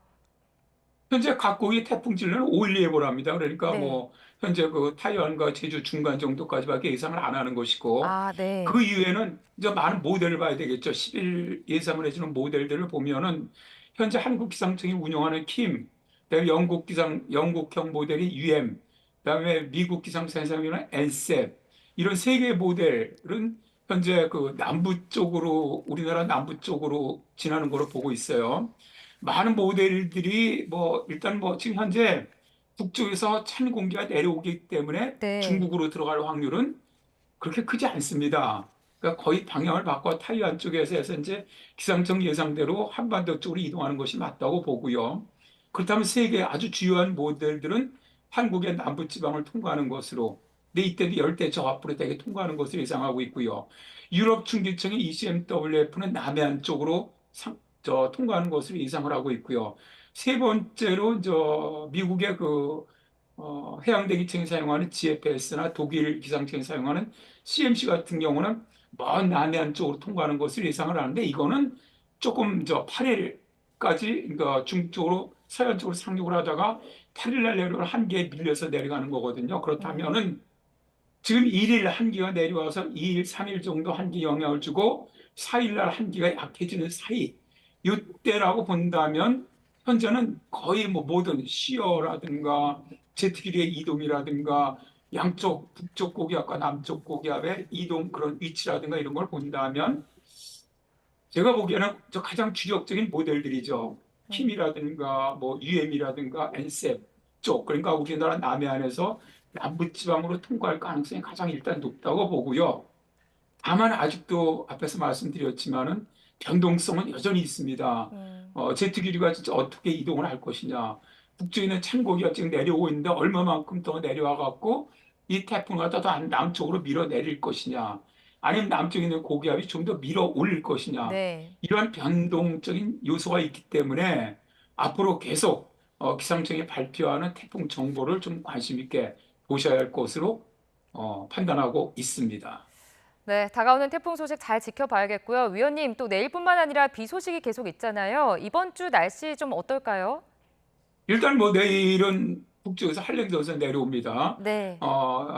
현재 각국의 태풍 진로는 5일 예보랍니다. 그러니까 네. 뭐 현재 그 타이완과 제주 중간 정도까지밖에 예상을 안 하는 것이고 아, 네. 그 이후에는 이제 많은 모델을 봐야 되겠죠. 10일 예상을 해주는 모델들을 보면은 현재 한국 기상청이 운영하는 킴, 그다음에 영국형 모델이 UM, 그다음에 미국 기상센서위원회 NCEP 이런 세 개의 모델은 현재 그 남부 쪽으로 우리나라 남부 쪽으로 지나는 거로 보고 있어요. 많은 모델들이 뭐 일단 뭐 지금 현재 북쪽에서 찬 공기가 내려오기 때문에 네. 중국으로 들어갈 확률은 그렇게 크지 않습니다. 그러니까 거의 방향을 바꿔 타이완 쪽에서 해서 이제 기상청 예상대로 한반도 쪽으로 이동하는 것이 맞다고 보고요. 그렇다면 세계 아주 주요한 모델들은 한국의 남부지방을 통과하는 것으로, 근데 이때도 열대 저압으로 대개 통과하는 것으로 예상하고 있고요. 유럽 중기청의 ECMWF는 남해안 쪽으로 통과하는 것으로 예상을 하고 있고요. 세 번째로 미국의 해양대기청이 사용하는 GFS나 독일 기상청이 사용하는 CMC 같은 경우는 먼 남해안 쪽으로 통과하는 것을 예상을 하는데 이거는 조금 8일까지 그러니까 중쪽으로 서해안 쪽으로 상륙을 하다가 8일 날 내려올 한기에 밀려서 내려가는 거거든요. 그렇다면은 지금 1일 한기가 내려와서 2일, 3일 정도 한기 영향을 주고 4일 날 한기가 약해지는 사이 이때라고 본다면 현재는 거의 뭐 모든 시어라든가 제트기류의 이동이라든가 양쪽 북쪽 고기압과 남쪽 고기압의 이동 그런 위치라든가 이런 걸 본다면 제가 보기에는 가장 주력적인 모델들이죠. 킴이라든가 뭐 UM이라든가 NCEP 쪽 그러니까 우리나라 남해안에서 남부지방으로 통과할 가능성이 가장 일단 높다고 보고요. 다만 아직도 앞에서 말씀드렸지만은 변동성은 여전히 있습니다. 제트기류가 진짜 어떻게 이동을 할 것이냐. 북쪽에 있는 찬 고기가 지금 내려오고 있는데 얼마만큼 더 내려와 갖고 이 태풍을 갖다 더 남쪽으로 밀어 내릴 것이냐. 아니면 남쪽에 있는 고기압이 좀 더 밀어 올릴 것이냐. 네. 이러한 변동적인 요소가 있기 때문에 앞으로 계속 기상청이 발표하는 태풍 정보를 좀 관심 있게 보셔야 할 것으로 판단하고 있습니다. 네, 다가오는 태풍 소식 잘 지켜봐야겠고요. 위원님, 또 내일뿐만 아니라 비 소식이 계속 있잖아요. 이번 주 날씨 좀 어떨까요? 일단 뭐 내일은 북쪽에서 한랭도에서 내려옵니다. 네.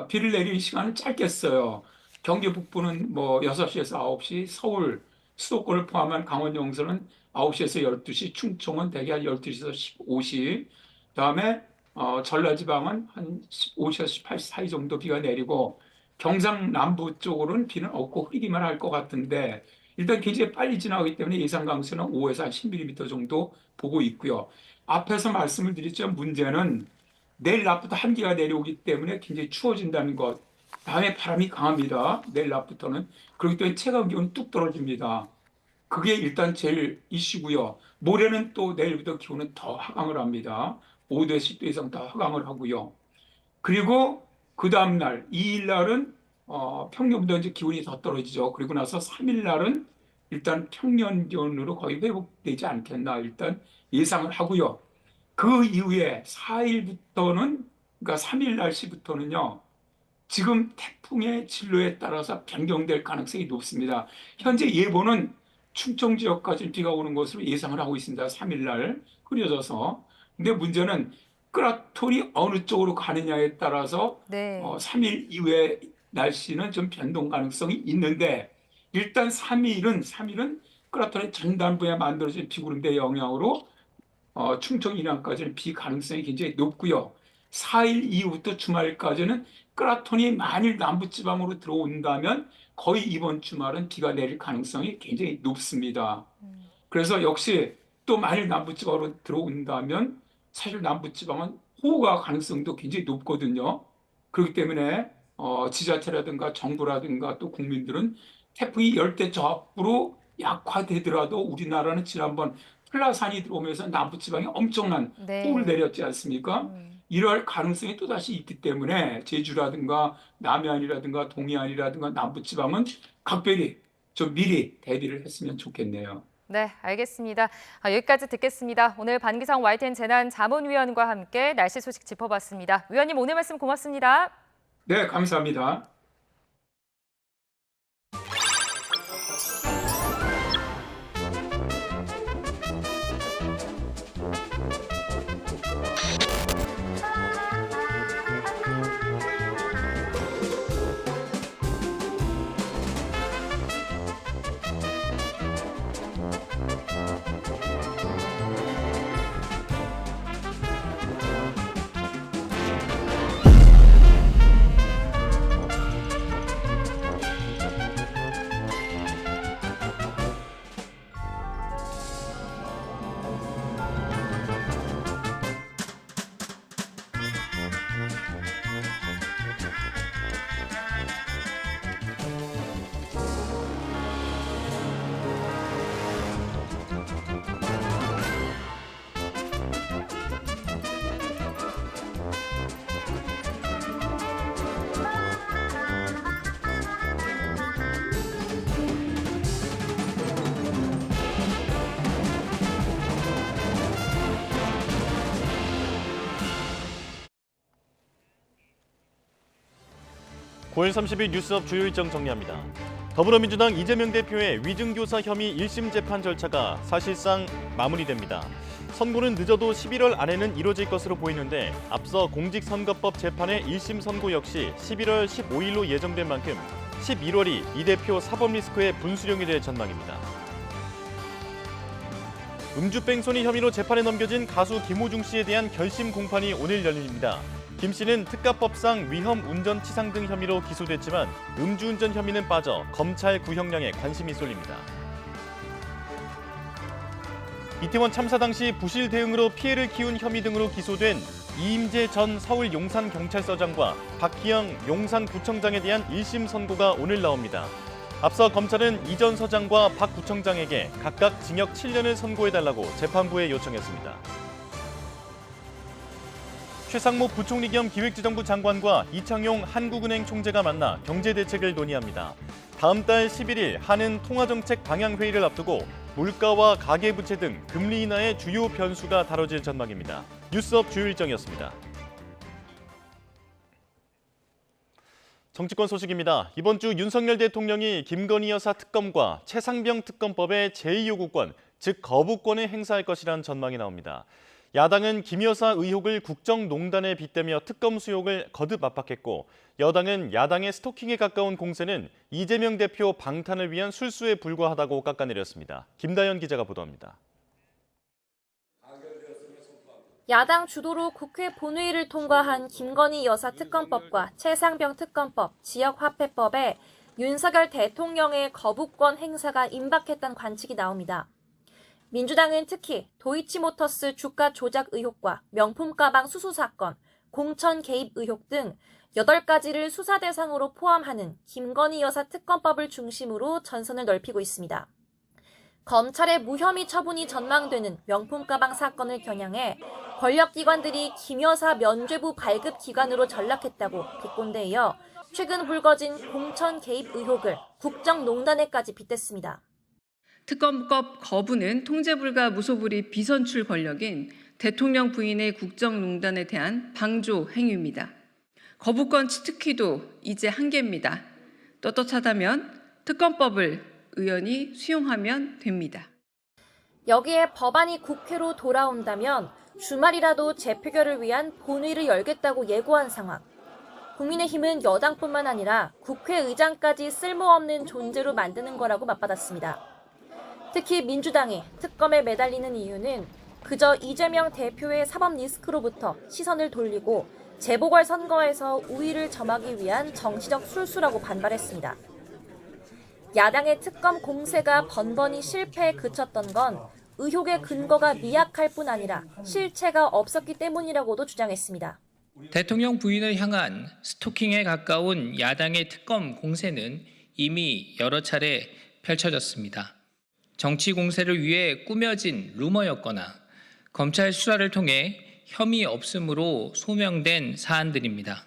비를 내리는 시간은 짧겠어요. 경기 북부는 뭐 6시에서 9시, 서울, 수도권을 포함한 강원 영서는 9시에서 12시, 충청은 대개 한 12시에서 15시, 그다음에 전라지방은 한 15시에서 18시 사이 정도 비가 내리고 경상남부 쪽으로는 비는 없고 흐리기만 할 것 같은데 일단 굉장히 빨리 지나가기 때문에 예상 강수는 5에서 한 10mm 정도 보고 있고요. 앞에서 말씀을 드렸죠. 문제는 내일 낮부터 한기가 내려오기 때문에 굉장히 추워진다는 것. 다음에 바람이 강합니다. 내일 낮부터는. 그렇기 때문에 체감 기온이 뚝 떨어집니다. 그게 일단 제일 이슈고요. 모레는 또 내일부터 기온은 더 하강을 합니다. 5도, 10도 이상 더 하강을 하고요. 그리고 그 다음 날 2일 날은 평년보다 이제 기온이 더 떨어지죠. 그리고 나서 3일 날은 일단 평년 기온으로 거의 회복되지 않겠나 일단 예상을 하고요. 그 이후에 4일부터는 그러니까 3일 날씨부터는요. 지금 태풍의 진로에 따라서 변경될 가능성이 높습니다. 현재 예보는 충청 지역까지 비가 오는 것으로 예상을 하고 있습니다. 3일 날 흐려져서. 근데 문제는 끄라톤이 어느 쪽으로 가느냐에 따라서 네. 3일 이후에 날씨는 좀 변동 가능성이 있는데 일단 3일은 끄라톤의 전단부에 만들어진 비구름대 영향으로 충청 이남까지는 비 가능성이 굉장히 높고요. 4일 이후부터 주말까지는 끄라톤이 만일 남부지방으로 들어온다면 거의 이번 주말은 비가 내릴 가능성이 굉장히 높습니다. 그래서 역시 또 만일 남부지방으로 들어온다면 사실 남부지방은 호우가 가능성도 굉장히 높거든요. 그렇기 때문에 지자체라든가 정부라든가 또 국민들은 태풍이 열대 저압으로 약화되더라도 우리나라는 지난번 플라산이 들어오면서 남부지방에 엄청난 네. 호우를 내렸지 않습니까? 이럴 가능성이 또다시 있기 때문에 제주라든가 남해안이라든가 동해안이라든가 남부지방은 각별히 좀 미리 대비를 했으면 좋겠네요. 네, 알겠습니다. 여기까지 듣겠습니다. 오늘 반기성 YTN 재난자문위원과 함께 날씨 소식 짚어봤습니다. 위원님 오늘 말씀 고맙습니다. 네, 감사합니다. (9월 30일) 뉴스업 주요 일정 정리합니다. 더불어민주당 이재명 대표의 위증교사 혐의 1심 재판 절차가 사실상 마무리됩니다. 선고는 늦어도 11월 안에는 이뤄질 것으로 보이는데 앞서 공직선거법 재판의 1심 선고 역시 11월 15일로 예정된 만큼 11월이 이 대표 사법 리스크의 분수령이 될 전망입니다. 음주 뺑소니 혐의로 재판에 넘겨진 가수 김호중 씨에 대한 결심 공판이 오늘 열립니다. 김 씨는 특가법상 위험 운전치상 등 혐의로 기소됐지만 음주운전 혐의는 빠져 검찰 구형량에 관심이 쏠립니다. 이태원 참사 당시 부실 대응으로 피해를 키운 혐의 등으로 기소된 이임재 전 서울 용산경찰서장과 박희영 용산구청장에 대한 1심 선고가 오늘 나옵니다. 앞서 검찰은 이 전 서장과 박 구청장에게 각각 징역 7년을 선고해달라고 재판부에 요청했습니다. 최상목 부총리 겸 기획재정부 장관과 이창용 한국은행 총재가 만나 경제대책을 논의합니다. 다음 달 11일 한은 통화정책 방향회의를 앞두고 물가와 가계부채 등 금리 인하의 주요 변수가 다뤄질 전망입니다. 뉴스업 주요 일정이었습니다. 정치권 소식입니다. 이번 주 윤석열 대통령이 김건희 여사 특검과 최상병 특검법의 제2요구권, 즉 거부권을 행사할 것이란 전망이 나옵니다. 야당은 김 여사 의혹을 국정농단에 빗대며 특검 수용을 거듭 압박했고 여당은 야당의 스토킹에 가까운 공세는 이재명 대표 방탄을 위한 술수에 불과하다고 깎아내렸습니다. 김다연 기자가 보도합니다. 야당 주도로 국회 본회의를 통과한 김건희 여사 특검법과 최상병 특검법, 지역화폐법에 윤석열 대통령의 거부권 행사가 임박했다는 관측이 나옵니다. 민주당은 특히 도이치모터스 주가 조작 의혹과 명품 가방 수수 사건, 공천 개입 의혹 등 8가지를 수사 대상으로 포함하는 김건희 여사 특검법을 중심으로 전선을 넓히고 있습니다. 검찰의 무혐의 처분이 전망되는 명품 가방 사건을 겨냥해 권력기관들이 김 여사 면죄부 발급 기관으로 전락했다고 비꼰대에 이어 최근 불거진 공천 개입 의혹을 국정농단에까지 빗댔습니다. 특검법 거부는 통제불가 무소불위 비선출 권력인 대통령 부인의 국정농단에 대한 방조 행위입니다. 거부권 치트키도 이제 한계입니다. 떳떳하다면 특검법을 의원이 수용하면 됩니다. 여기에 법안이 국회로 돌아온다면 주말이라도 재표결을 위한 본회의를 열겠다고 예고한 상황. 국민의힘은 여당뿐만 아니라 국회의장까지 쓸모없는 존재로 만드는 거라고 맞받았습니다. 특히 민주당이 특검에 매달리는 이유는 그저 이재명 대표의 사법 리스크로부터 시선을 돌리고 재보궐선거에서 우위를 점하기 위한 정치적 술수라고 반발했습니다. 야당의 특검 공세가 번번이 실패에 그쳤던 건 의혹의 근거가 미약할 뿐 아니라 실체가 없었기 때문이라고도 주장했습니다. 대통령 부인을 향한 스토킹에 가까운 야당의 특검 공세는 이미 여러 차례 펼쳐졌습니다. 정치 공세를 위해 꾸며진 루머였거나 검찰 수사를 통해 혐의 없음으로 소명된 사안들입니다.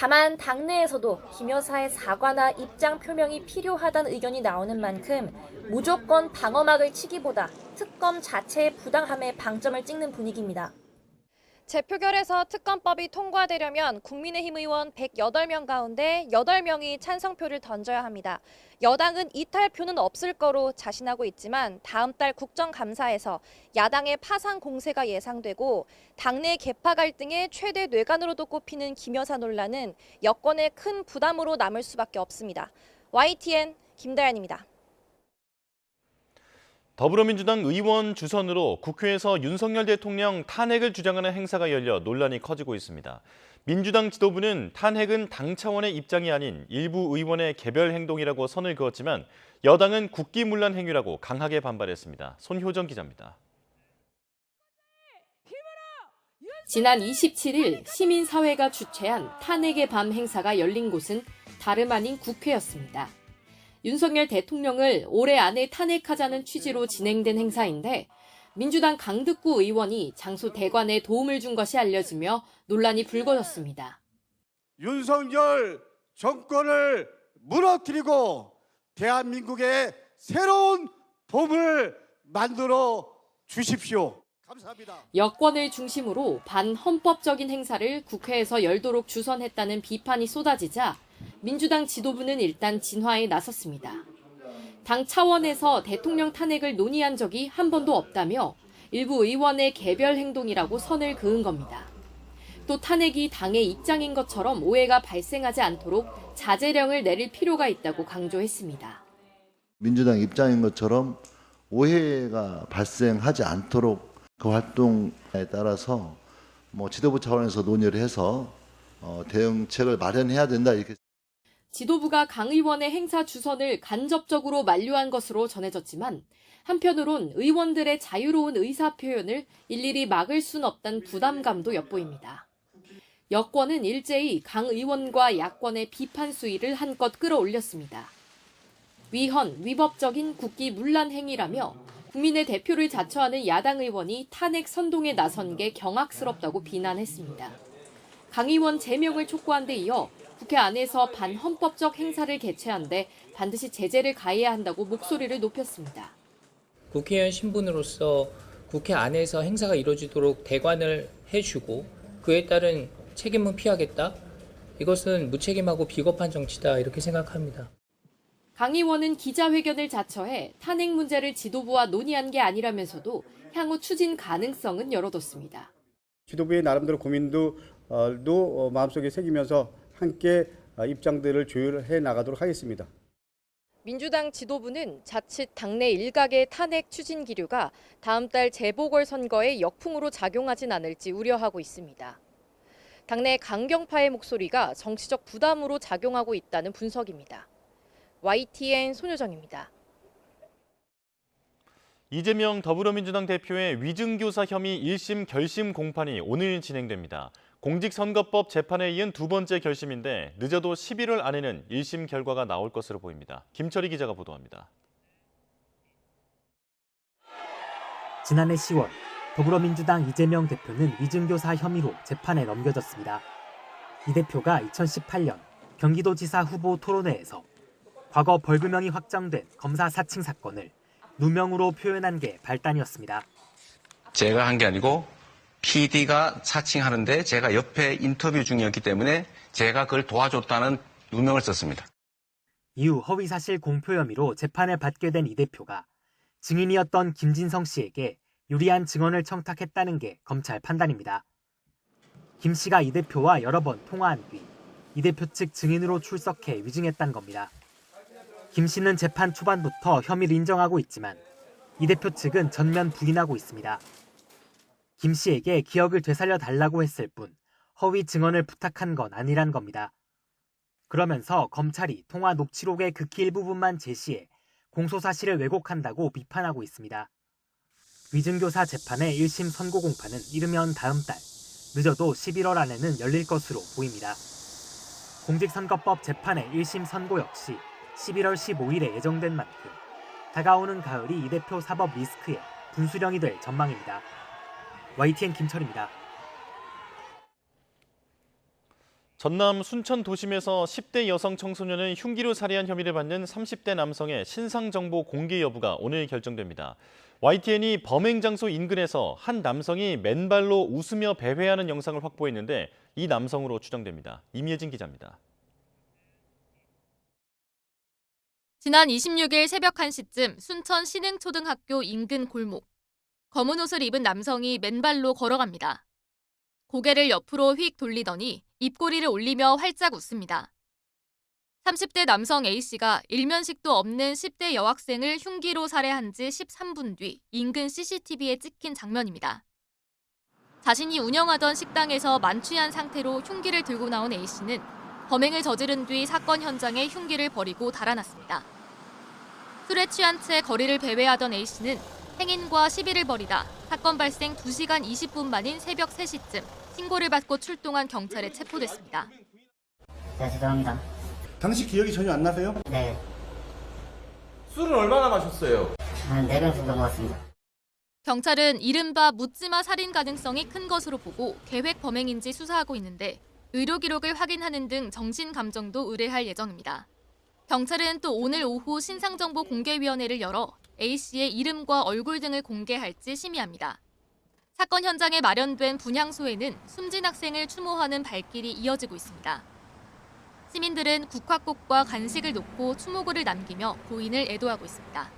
다만 당내에서도 김 여사의 사과나 입장 표명이 필요하다는 의견이 나오는 만큼 무조건 방어막을 치기보다 특검 자체의 부당함에 방점을 찍는 분위기입니다. 재표결에서 특검법이 통과되려면 국민의힘 의원 108명 가운데 8명이 찬성표를 던져야 합니다. 여당은 이탈표는 없을 거로 자신하고 있지만 다음 달 국정감사에서 야당의 파상 공세가 예상되고 당내 계파 갈등의 최대 뇌관으로도 꼽히는 김 여사 논란은 여권의 큰 부담으로 남을 수밖에 없습니다. YTN 김다연입니다. 더불어민주당 의원 주선으로 국회에서 윤석열 대통령 탄핵을 주장하는 행사가 열려 논란이 커지고 있습니다. 민주당 지도부는 탄핵은 당 차원의 입장이 아닌 일부 의원의 개별 행동이라고 선을 그었지만 여당은 국기문란 행위라고 강하게 반발했습니다. 손효정 기자입니다. 지난 27일 시민사회가 주최한 탄핵의 밤 행사가 열린 곳은 다름 아닌 국회였습니다. 윤석열 대통령을 올해 안에 탄핵하자는 취지로 진행된 행사인데 민주당 강득구 의원이 장소 대관에 도움을 준 것이 알려지며 논란이 불거졌습니다. 윤석열 정권을 무너뜨리고 대한민국의 새로운 봄을 만들어 주십시오. 감사합니다. 여권을 중심으로 반헌법적인 행사를 국회에서 열도록 주선했다는 비판이 쏟아지자 민주당 지도부는 일단 진화에 나섰습니다. 당 차원에서 대통령 탄핵을 논의한 적이 한 번도 없다며 일부 의원의 개별 행동이라고 선을 그은 겁니다. 또 탄핵이 당의 입장인 것처럼 오해가 발생하지 않도록 자제령을 내릴 필요가 있다고 강조했습니다. 민주당 입장인 것처럼 오해가 발생하지 않도록 그 활동에 따라서 지도부 차원에서 논의를 해서 대응책을 마련해야 된다 이렇게. 지도부가 강 의원의 행사 주선을 간접적으로 만류한 것으로 전해졌지만 한편으론 의원들의 자유로운 의사 표현을 일일이 막을 순 없다는 부담감도 엿보입니다. 여권은 일제히 강 의원과 야권의 비판 수위를 한껏 끌어올렸습니다. 위헌, 위법적인 국기 문란 행위라며 국민의 대표를 자처하는 야당 의원이 탄핵 선동에 나선 게 경악스럽다고 비난했습니다. 강 의원 제명을 촉구한 데 이어 국회 안에서 반헌법적 행사를 개최한 데 반드시 제재를 가해야 한다고 목소리를 높였습니다. 국회의원 신분으로서 국회 안에서 행사가 이루어지도록 대관을 해주고 그에 따른 책임은 피하겠다? 이것은 무책임하고 비겁한 정치다 이렇게 생각합니다. 강 의원은 기자회견을 자처해 탄핵 문제를 지도부와 논의한 게 아니라면서도 향후 추진 가능성은 열어뒀습니다. 지도부의 나름대로 고민도 마음속에 새기면서 함께 입장들을 조율해 나가도록 하겠습니다. 민주당 지도부는 자칫 당내 일각의 탄핵 추진 기류가 다음 달 재보궐선거에 역풍으로 작용하진 않을지 우려하고 있습니다. 당내 강경파의 목소리가 정치적 부담으로 작용하고 있다는 분석입니다. YTN 손효정입니다. 이재명 더불어민주당 대표의 위증교사 혐의 1심 결심 공판이 오늘 진행됩니다. 공직선거법 재판에 이은 두 번째 결심인데 늦어도 11월 안에는 1심 결과가 나올 것으로 보입니다. 김철희 기자가 보도합니다. 지난해 10월 더불어민주당 이재명 대표는 위증교사 혐의로 재판에 넘겨졌습니다. 이 대표가 2018년 경기도지사 후보 토론회에서 과거 벌금형이 확정된 검사 사칭 사건을 누명으로 표현한 게 발단이었습니다. 제가 한 게 아니고 PD가 사칭하는데 제가 옆에 인터뷰 중이었기 때문에 제가 그걸 도와줬다는 누명을 썼습니다. 이후 허위사실 공표 혐의로 재판을 받게 된 이 대표가 증인이었던 김진성 씨에게 유리한 증언을 청탁했다는 게 검찰 판단입니다. 김 씨가 이 대표와 여러 번 통화한 뒤 이 대표 측 증인으로 출석해 위증했다는 겁니다. 김 씨는 재판 초반부터 혐의를 인정하고 있지만 이 대표 측은 전면 부인하고 있습니다. 김 씨에게 기억을 되살려 달라고 했을 뿐 허위 증언을 부탁한 건 아니란 겁니다. 그러면서 검찰이 통화 녹취록의 극히 일부분만 제시해 공소 사실을 왜곡한다고 비판하고 있습니다. 위증교사 재판의 1심 선고 공판은 이르면 다음 달, 늦어도 11월 안에는 열릴 것으로 보입니다. 공직선거법 재판의 1심 선고 역시 11월 15일에 예정된 만큼 다가오는 가을이 이 대표 사법 리스크의 분수령이 될 전망입니다. YTN 김철입니다. 전남 순천 도심에서 10대 여성 청소년을 흉기로 살해한 혐의를 받는 30대 남성의 신상 정보 공개 여부가 오늘 결정됩니다. YTN이 범행 장소 인근에서 한 남성이 맨발로 웃으며 배회하는 영상을 확보했는데 이 남성으로 추정됩니다. 임예진 기자입니다. 지난 26일 새벽 1시쯤 순천 신흥초등학교 인근 골목. 검은 옷을 입은 남성이 맨발로 걸어갑니다. 고개를 옆으로 휙 돌리더니 입꼬리를 올리며 활짝 웃습니다. 30대 남성 A씨가 일면식도 없는 10대 여학생을 흉기로 살해한 지 13분 뒤 인근 CCTV에 찍힌 장면입니다. 자신이 운영하던 식당에서 만취한 상태로 흉기를 들고 나온 A씨는 범행을 저지른 뒤 사건 현장에 흉기를 버리고 달아났습니다. 술에 취한 채 거리를 배회하던 A씨는 행인과 시비를 벌이다 사건 발생 2시간 20분 만인 새벽 3시쯤 신고를 받고 출동한 경찰에 체포됐습니다. 네, 죄송합니다. 당시 기억이 전혀 안 나세요? 네, 술은 얼마나 마셨어요? 한 4병 정도 먹었습니다. 경찰은 이른바 묻지마 살인 가능성이 큰 것으로 보고 계획 범행인지 수사하고 있는데 의료 기록을 확인하는 등 정신 감정도 의뢰할 예정입니다. 경찰은 또 오늘 오후 신상정보공개위원회를 열어 A씨의 이름과 얼굴 등을 공개할지 심의합니다. 사건 현장에 마련된 분향소에는 숨진 학생을 추모하는 발길이 이어지고 있습니다. 시민들은 국화꽃과 간식을 놓고 추모글을 남기며 고인을 애도하고 있습니다.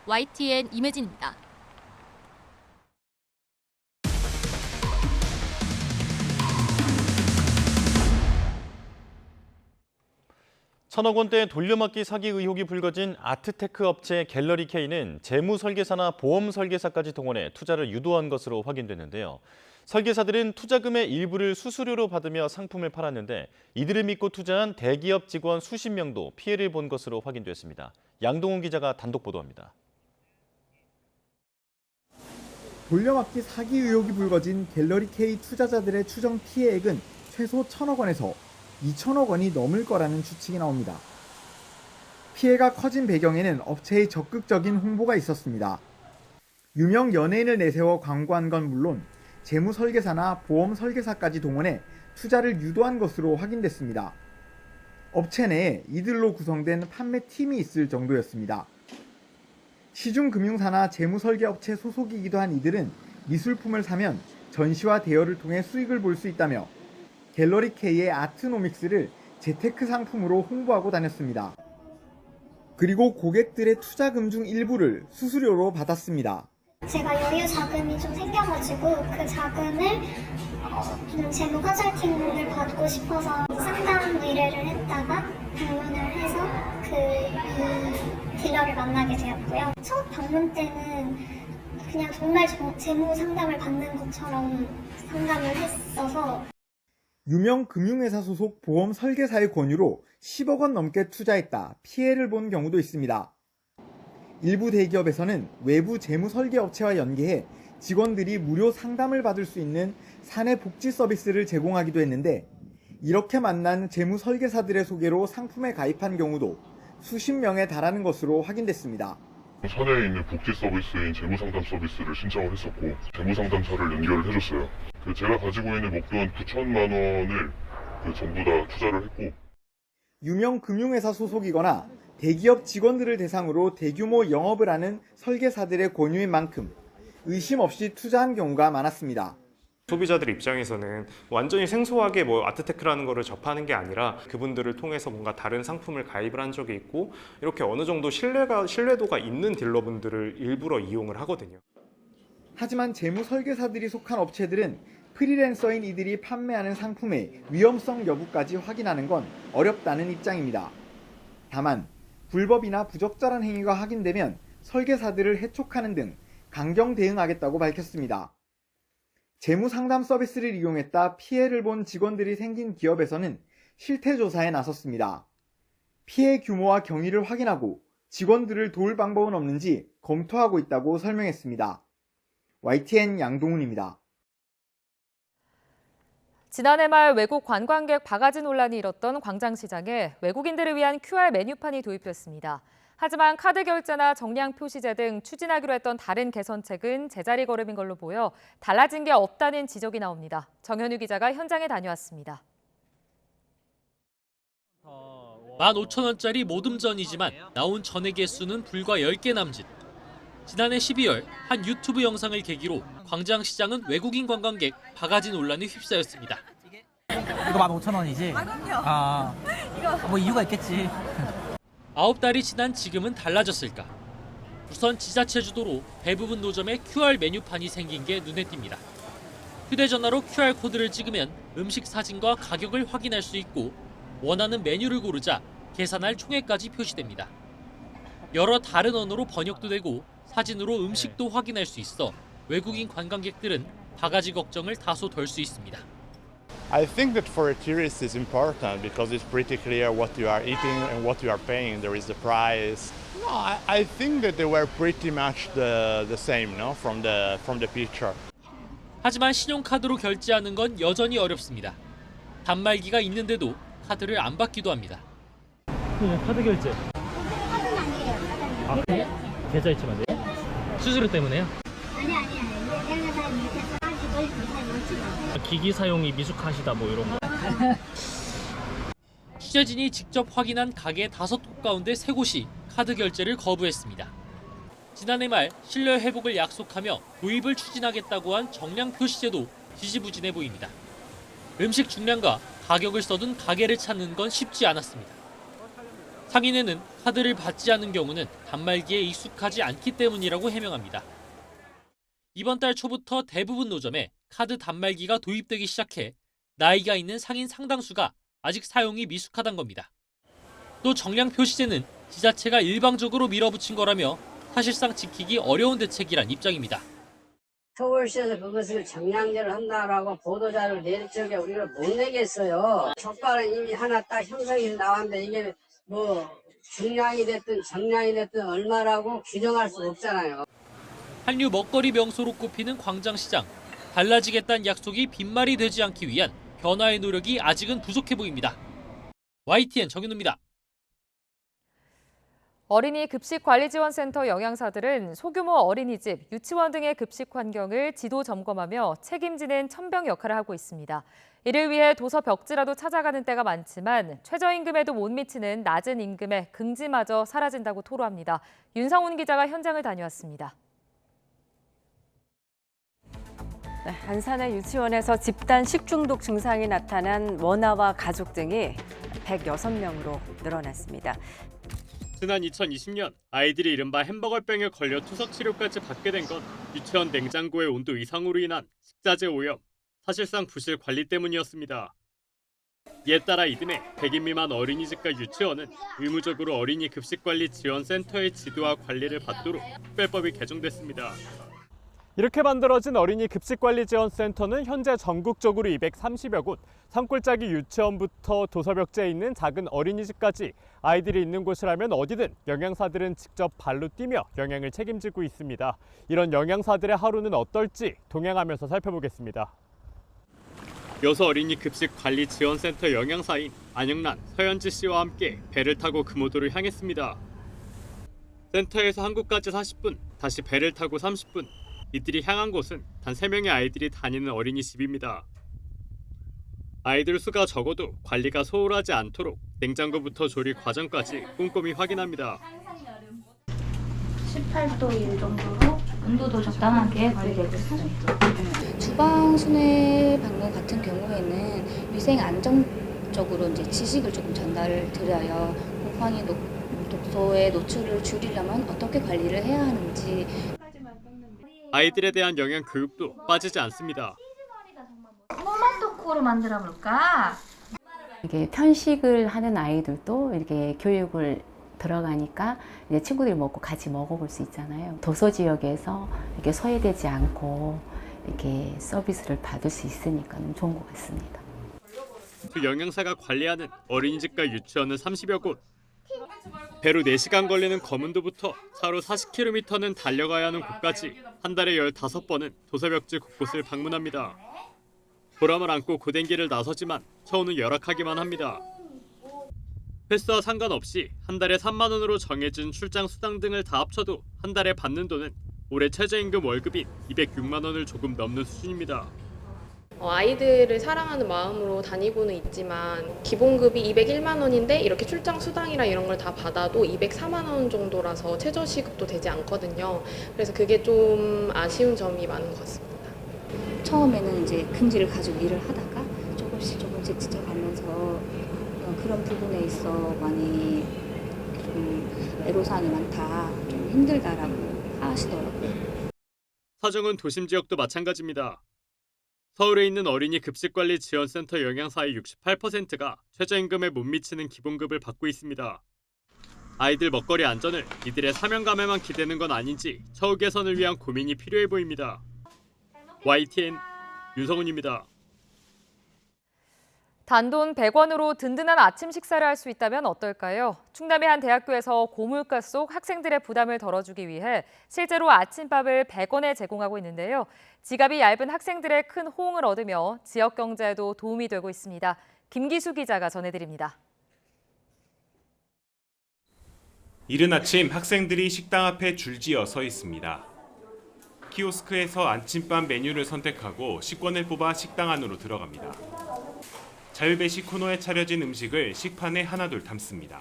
YTN 임혜진입니다. 천억 원대 돌려막기 사기 의혹이 불거진 아트테크 업체 갤러리K는 재무 설계사나 보험 설계사까지 동원해 투자를 유도한 것으로 확인됐는데요. 설계사들은 투자금의 일부를 수수료로 받으며 상품을 팔았는데 이들을 믿고 투자한 대기업 직원 수십 명도 피해를 본 것으로 확인됐습니다. 양동훈 기자가 단독 보도합니다. 돌려막기 사기 의혹이 불거진 갤러리K 투자자들의 추정 피해액은 최소 1,000억 원에서 2,000억 원이 넘을 거라는 추측이 나옵니다. 피해가 커진 배경에는 업체의 적극적인 홍보가 있었습니다. 유명 연예인을 내세워 광고한 건 물론 재무 설계사나 보험 설계사까지 동원해 투자를 유도한 것으로 확인됐습니다. 업체 내에 이들로 구성된 판매팀이 있을 정도였습니다. 시중금융사나 재무설계업체 소속이기도 한 이들은 미술품을 사면 전시와 대여를 통해 수익을 볼 수 있다며 갤러리K의 아트노믹스를 재테크 상품으로 홍보하고 다녔습니다. 그리고 고객들의 투자금 중 일부를 수수료로 받았습니다. 제가 여유 자금이 좀 생겨가지고 그 자금을 재무 컨설팅을 받고 싶어서 상담 의뢰를 했다가 방문을 해서 그 딜러를 만나게 되었고요. 첫 방문 때는 그냥 정말 재무 상담을 받는 것처럼 상담을 했어서 유명 금융회사 소속 보험 설계사의 권유로 10억 원 넘게 투자했다 피해를 본 경우도 있습니다. 일부 대기업에서는 외부 재무 설계 업체와 연계해 직원들이 무료 상담을 받을 수 있는 사내 복지 서비스를 제공하기도 했는데 이렇게 만난 재무 설계사들의 소개로 상품에 가입한 경우도 수십 명에 달하는 것으로 확인됐습니다. 사내에 있는 복지 서비스인 재무상담 서비스를 신청을 했었고 재무상담사를 연결을 해줬어요. 제가 가지고 있는 목돈 9천만 원을 전부 다 투자를 했고 유명 금융회사 소속이거나 대기업 직원들을 대상으로 대규모 영업을 하는 설계사들의 권유인 만큼 의심 없이 투자한 경우가 많았습니다. 소비자들 입장에서는 완전히 생소하게 아트테크라는 거를 접하는 게 아니라 그분들을 통해서 뭔가 다른 상품을 가입을 한 적이 있고 이렇게 어느 정도 신뢰도가 있는 딜러분들을 일부러 이용을 하거든요. 하지만 재무 설계사들이 속한 업체들은 프리랜서인 이들이 판매하는 상품의 위험성 여부까지 확인하는 건 어렵다는 입장입니다. 다만 불법이나 부적절한 행위가 확인되면 설계사들을 해촉하는 등 강경 대응하겠다고 밝혔습니다. 재무 상담 서비스를 이용했다 피해를 본 직원들이 생긴 기업에서는 실태 조사에 나섰습니다. 피해 규모와 경위를 확인하고 직원들을 도울 방법은 없는지 검토하고 있다고 설명했습니다. YTN 양동훈입니다. 지난해 말 외국 관광객 바가지 논란이 일었던 광장시장에 외국인들을 위한 QR 메뉴판이 도입됐습니다. 하지만 카드 결제나 정량 표시제 등 추진하기로 했던 다른 개선책은 제자리 걸음인 걸로 보여 달라진 게 없다는 지적이 나옵니다. 정현우 기자가 현장에 다녀왔습니다. 15,000원짜리 모듬전이지만 나온 전의 개수는 불과 10개 남짓. 지난해 12월 한 유튜브 영상을 계기로 광장시장은 외국인 관광객 바가지 논란에 휩싸였습니다. 이거 15,000원이지? 아, 뭐 이유가 있겠지. 9달이 지난 지금은 달라졌을까? 우선 지자체 주도로 대부분 노점에 QR 메뉴판이 생긴 게 눈에 띕니다. 휴대전화로 QR코드를 찍으면 음식 사진과 가격을 확인할 수 있고 원하는 메뉴를 고르자 계산할 총액까지 표시됩니다. 여러 다른 언어로 번역도 되고 사진으로 음식도 확인할 수 있어 외국인 관광객들은 바가지 걱정을 다소 덜 수 있습니다. I think that for a tourist is important because it's pretty clear what you are eating and what you are paying. There is the price. No, I think that they were pretty much the same, no, from the picture. 하지만 신용카드로 결제하는 건 여전히 어렵습니다. 단말기가 있는데도 카드를 안 받기도 합니다. 카드 결제. 아, 계좌 이체만 돼요? 수수료 때문에요? 아니. 기기 사용이 미숙하시다 뭐 이런 거. 취재진이 직접 확인한 가게 5곳 가운데 3곳이 카드 결제를 거부했습니다. 지난해 말 신뢰 회복을 약속하며 도입을 추진하겠다고 한 정량 표시제도 지지부진해 보입니다. 음식 중량과 가격을 써둔 가게를 찾는 건 쉽지 않았습니다. 상인회는 카드를 받지 않은 경우는 단말기에 익숙하지 않기 때문이라고 해명합니다. 이번 달 초부터 대부분 노점에 카드 단말기가 도입되기 시작해 나이가 있는 상인 상당수가 아직 사용이 미숙하단 겁니다. 또 정량 표시제는 지자체가 일방적으로 밀어붙인 거라며 사실상 지키기 어려운 대책이란 입장입니다. 서울시에서 그것을 정량제를 한다라고 보도자료를 낼 적에 우리가 못 내겠어요. 족발은 이미 하나 딱 형성이 나왔는데 이게 뭐 중량이 됐든 정량이 됐든 얼마라고 규정할 수 없잖아요. 한류 먹거리 명소로 꼽히는 광장시장. 달라지겠다는 약속이 빈말이 되지 않기 위한 변화의 노력이 아직은 부족해 보입니다. YTN 정윤우입니다. 어린이 급식관리지원센터 영양사들은 소규모 어린이집, 유치원 등의 급식 환경을 지도 점검하며 책임지는 천병 역할을 하고 있습니다. 이를 위해 도서 벽지라도 찾아가는 때가 많지만 최저임금에도 못 미치는 낮은 임금에 긍지마저 사라진다고 토로합니다. 윤성훈 기자가 현장을 다녀왔습니다. 안산의 유치원에서 집단 식중독 증상이 나타난 원아와 가족 등이 106명으로 늘어났습니다. 지난 2020년 아이들이 이른바 햄버거병에 걸려 투석 치료까지 받게 된 건 유치원 냉장고의 온도 이상으로 인한 식자재 오염, 사실상 부실 관리 때문이었습니다. 이에 따라 이듬해 100인 미만 어린이집과 유치원은 의무적으로 어린이 급식관리지원센터의 지도와 관리를 받도록 특별법이 개정됐습니다. 이렇게 만들어진 어린이 급식관리지원센터는 현재 전국적으로 230여 곳, 산골짜기 유치원부터 도서벽지에 있는 작은 어린이집까지 아이들이 있는 곳이라면 어디든 영양사들은 직접 발로 뛰며 영양을 책임지고 있습니다. 이런 영양사들의 하루는 어떨지 동행하면서 살펴보겠습니다. 여수 어린이 급식관리지원센터 영양사인 안영란, 서현지 씨와 함께 배를 타고 금오도를 향했습니다. 센터에서 한 곳까지 40분, 다시 배를 타고 30분. 이들이 향한 곳은 단 3명의 아이들이 다니는 어린이집입니다. 아이들 수가 적어도 관리가 소홀하지 않도록 냉장고부터 조리 과정까지 꼼꼼히 확인합니다. 18도일 정도로 온도도 적당하게 관리되고 있습니다. 주방 순회 방문 같은 경우에는 위생 안정적으로 이제 지식을 조금 전달을 드려요. 곰팡이 독소의 노출을 줄이려면 어떻게 관리를 해야 하는지. 아이들에 대한 영양 교육도 빠지지 않습니다. 토마토코로 만들어 볼까? 이게 편식을 하는 아이들도 이렇게 교육을 들어가니까 이제 친구들이 먹고 같이 먹어볼 수 있잖아요. 도서 지역에서 이렇게 소외되지 않고 이렇게 서비스를 받을 수 있으니까 좋은 것 같습니다. 그 영양사가 관리하는 어린이집과 유치원은 30여 곳. 배로 4시간 걸리는 검은도부터 차로 40km는 달려가야 하는 곳까지 한 달에 15번은 도서벽지 곳곳을 방문합니다. 보람을 안고 고된길을 나서지만 처우는 열악하기만 합니다. 횟수와 상관없이 한 달에 3만 원으로 정해진 출장 수당 등을 다 합쳐도 한 달에 받는 돈은 올해 최저임금 월급인 206만 원을 조금 넘는 수준입니다. 아이들을 사랑하는 마음으로 다니고는 있지만 기본급이 201만 원인데 이렇게 출장 수당이랑 이런 걸 다 받아도 204만 원 정도라서 최저시급도 되지 않거든요. 그래서 그게 좀 아쉬운 점이 많은 것 같습니다. 처음에는 이제 긍지를 가지고 일을 하다가 조금씩 지쳐가면서 그런 부분에 있어 많이 좀 애로사항이 많다, 좀 힘들다라고 하시더라고요. 사정은 도심 지역도 마찬가지입니다. 서울에 있는 어린이 급식관리지원센터 영양사의 68%가 최저임금에 못 미치는 기본급을 받고 있습니다. 아이들 먹거리 안전을 이들의 사명감에만 기대는 건 아닌지 처우 개선을 위한 고민이 필요해 보입니다. YTN 윤성훈입니다. 단돈 100원으로 든든한 아침 식사를 할 수 있다면 어떨까요? 충남의 한 대학교에서 고물가 속 학생들의 부담을 덜어주기 위해 실제로 아침밥을 100원에 제공하고 있는데요. 지갑이 얇은 학생들의 큰 호응을 얻으며 지역 경제에도 도움이 되고 있습니다. 김기수 기자가 전해드립니다. 이른 아침 학생들이 식당 앞에 줄지어 서 있습니다. 키오스크에서 아침밥 메뉴를 선택하고 식권을 뽑아 식당 안으로 들어갑니다. 자율배식 코너에 차려진 음식을 식판에 하나둘 담습니다.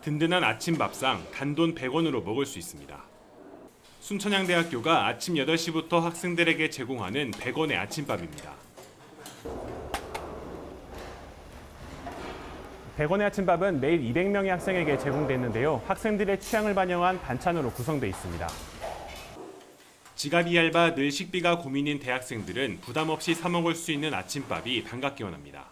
든든한 아침 밥상 단돈 100원으로 먹을 수 있습니다. 순천향대학교가 아침 8시부터 학생들에게 제공하는 100원의 아침밥입니다. 100원의 아침밥은 매일 200명의 학생에게 제공되는데요. 학생들의 취향을 반영한 반찬으로 구성되어 있습니다. 지갑이 얇아 늘 식비가 고민인 대학생들은 부담 없이 사 먹을 수 있는 아침밥이 반갑게 원합니다.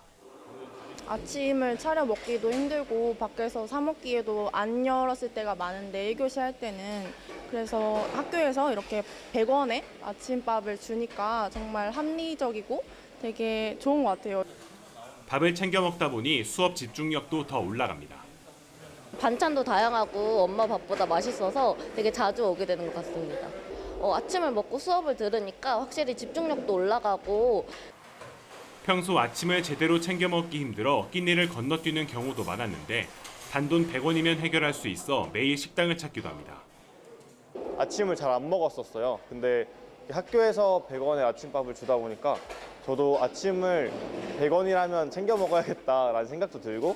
아침을 차려 먹기도 힘들고 밖에서 사 먹기에도 안 열었을 때가 많은데 1교시 할 때는 그래서 학교에서 이렇게 100원에 아침밥을 주니까 정말 합리적이고 되게 좋은 것 같아요. 밥을 챙겨 먹다 보니 수업 집중력도 더 올라갑니다. 반찬도 다양하고 엄마 밥보다 맛있어서 되게 자주 오게 되는 것 같습니다. 아침을 먹고 수업을 들으니까 확실히 집중력도 올라가고 평소 아침을 제대로 챙겨 먹기 힘들어 끼니를 건너뛰는 경우도 많았는데 단돈 100원이면 해결할 수 있어 매일 식당을 찾기도 합니다. 아침을 잘 안 먹었었어요. 근데 학교에서 100원의 아침밥을 주다 보니까 저도 아침을 100원이라면 챙겨 먹어야겠다라는 생각도 들고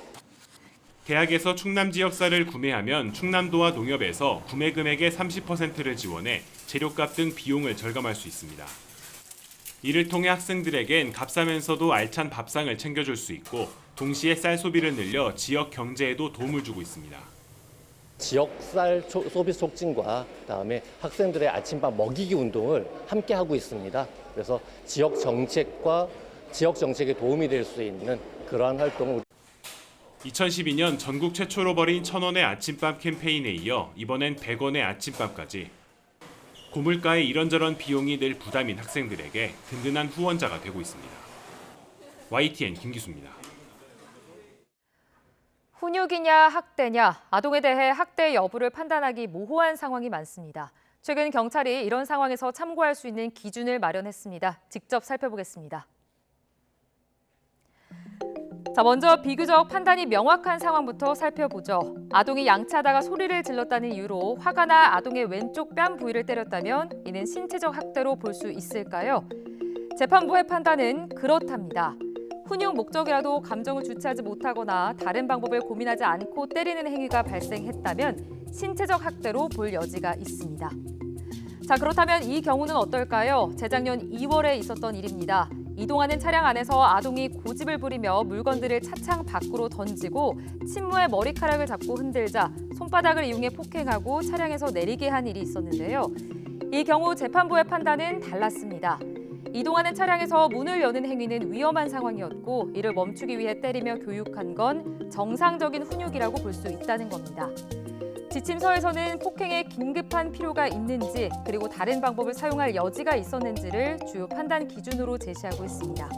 대학에서 충남 지역 쌀을 구매하면 충남도와 농협에서 구매 금액의 30%를 지원해 재료값 등 비용을 절감할 수 있습니다. 이를 통해 학생들에겐 값싸면서도 알찬 밥상을 챙겨줄 수 있고 동시에 쌀 소비를 늘려 지역 경제에도 도움을 주고 있습니다. 지역 쌀 소비 촉진과 그다음에 학생들의 아침밥 먹이기 운동을 함께 하고 있습니다. 그래서 지역 정책에 도움이 될 수 있는 그러한 활동을 2012년 전국 최초로 벌인 1,000원의 아침밥 캠페인에 이어 이번엔 100원의 아침밥까지 고물가의 이런저런 비용이 늘 부담인 학생들에게 든든한 후원자가 되고 있습니다. YTN 김기수입니다. 훈육이냐 학대냐, 아동에 대해 학대 여부를 판단하기 모호한 상황이 많습니다. 최근 경찰이 이런 상황에서 참고할 수 있는 기준을 마련했습니다. 직접 살펴보겠습니다. 자, 먼저 비교적 판단이 명확한 상황부터 살펴보죠. 아동이 양치하다가 소리를 질렀다는 이유로 화가 나 아동의 왼쪽 뺨 부위를 때렸다면 이는 신체적 학대로 볼 수 있을까요? 재판부의 판단은 그렇답니다. 훈육 목적이라도 감정을 주체하지 못하거나 다른 방법을 고민하지 않고 때리는 행위가 발생했다면 신체적 학대로 볼 여지가 있습니다. 자, 그렇다면 이 경우는 어떨까요? 재작년 2월에 있었던 일입니다. 이동하는 차량 안에서 아동이 고집을 부리며 물건들을 차창 밖으로 던지고 친모의 머리카락을 잡고 흔들자 손바닥을 이용해 폭행하고 차량에서 내리게 한 일이 있었는데요. 이 경우 재판부의 판단은 달랐습니다. 이동하는 차량에서 문을 여는 행위는 위험한 상황이었고 이를 멈추기 위해 때리며 교육한 건 정상적인 훈육이라고 볼 수 있다는 겁니다. 지침서에서는 폭행에 긴급한 필요가 있는지 그리고 다른 방법을 사용할 여지가 있었는지를 주요 판단 기준으로 제시하고 있습니다.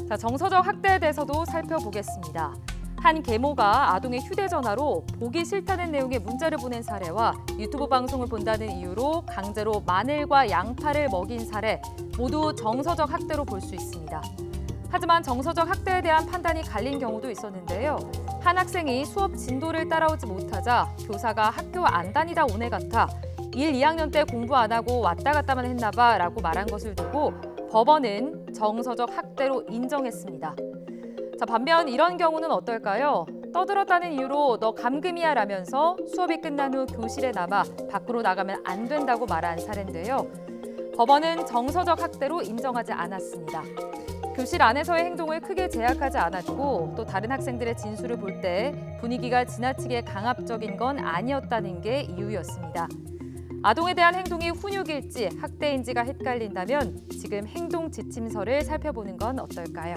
자, 정서적 학대에 대해서도 살펴보겠습니다. 한 계모가 아동의 휴대전화로 보기 싫다는 내용의 문자를 보낸 사례와 유튜브 방송을 본다는 이유로 강제로 마늘과 양파를 먹인 사례 모두 정서적 학대로 볼 수 있습니다. 하지만 정서적 학대에 대한 판단이 갈린 경우도 있었는데요. 한 학생이 수업 진도를 따라오지 못하자 교사가 학교 안 다니다 온 애 같아 1, 2학년 때 공부 안 하고 왔다 갔다만 했나 봐라고 말한 것을 두고 법원은 정서적 학대로 인정했습니다. 자, 반면 이런 경우는 어떨까요? 떠들었다는 이유로 너 감금이야 라면서 수업이 끝난 후 교실에 남아 밖으로 나가면 안 된다고 말한 사례인데요. 법원은 정서적 학대로 인정하지 않았습니다. 교실 안에서의 행동을 크게 제약하지 않았고 또 다른 학생들의 진술을 볼 때 분위기가 지나치게 강압적인 건 아니었다는 게 이유였습니다. 아동에 대한 행동이 훈육일지 학대인지가 헷갈린다면 지금 행동 지침서를 살펴보는 건 어떨까요?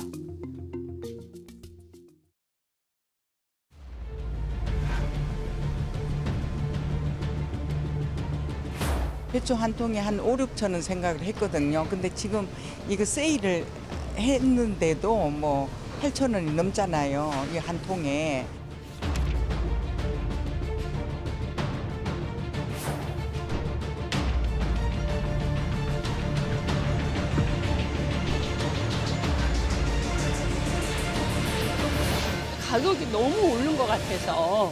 배추 한 통에 한 5, 6천 원 생각을 했거든요. 근데 지금 이거 세일을 했는데도 뭐 8천 원이 넘잖아요. 이 한 통에. 가격이 너무 오른 것 같아서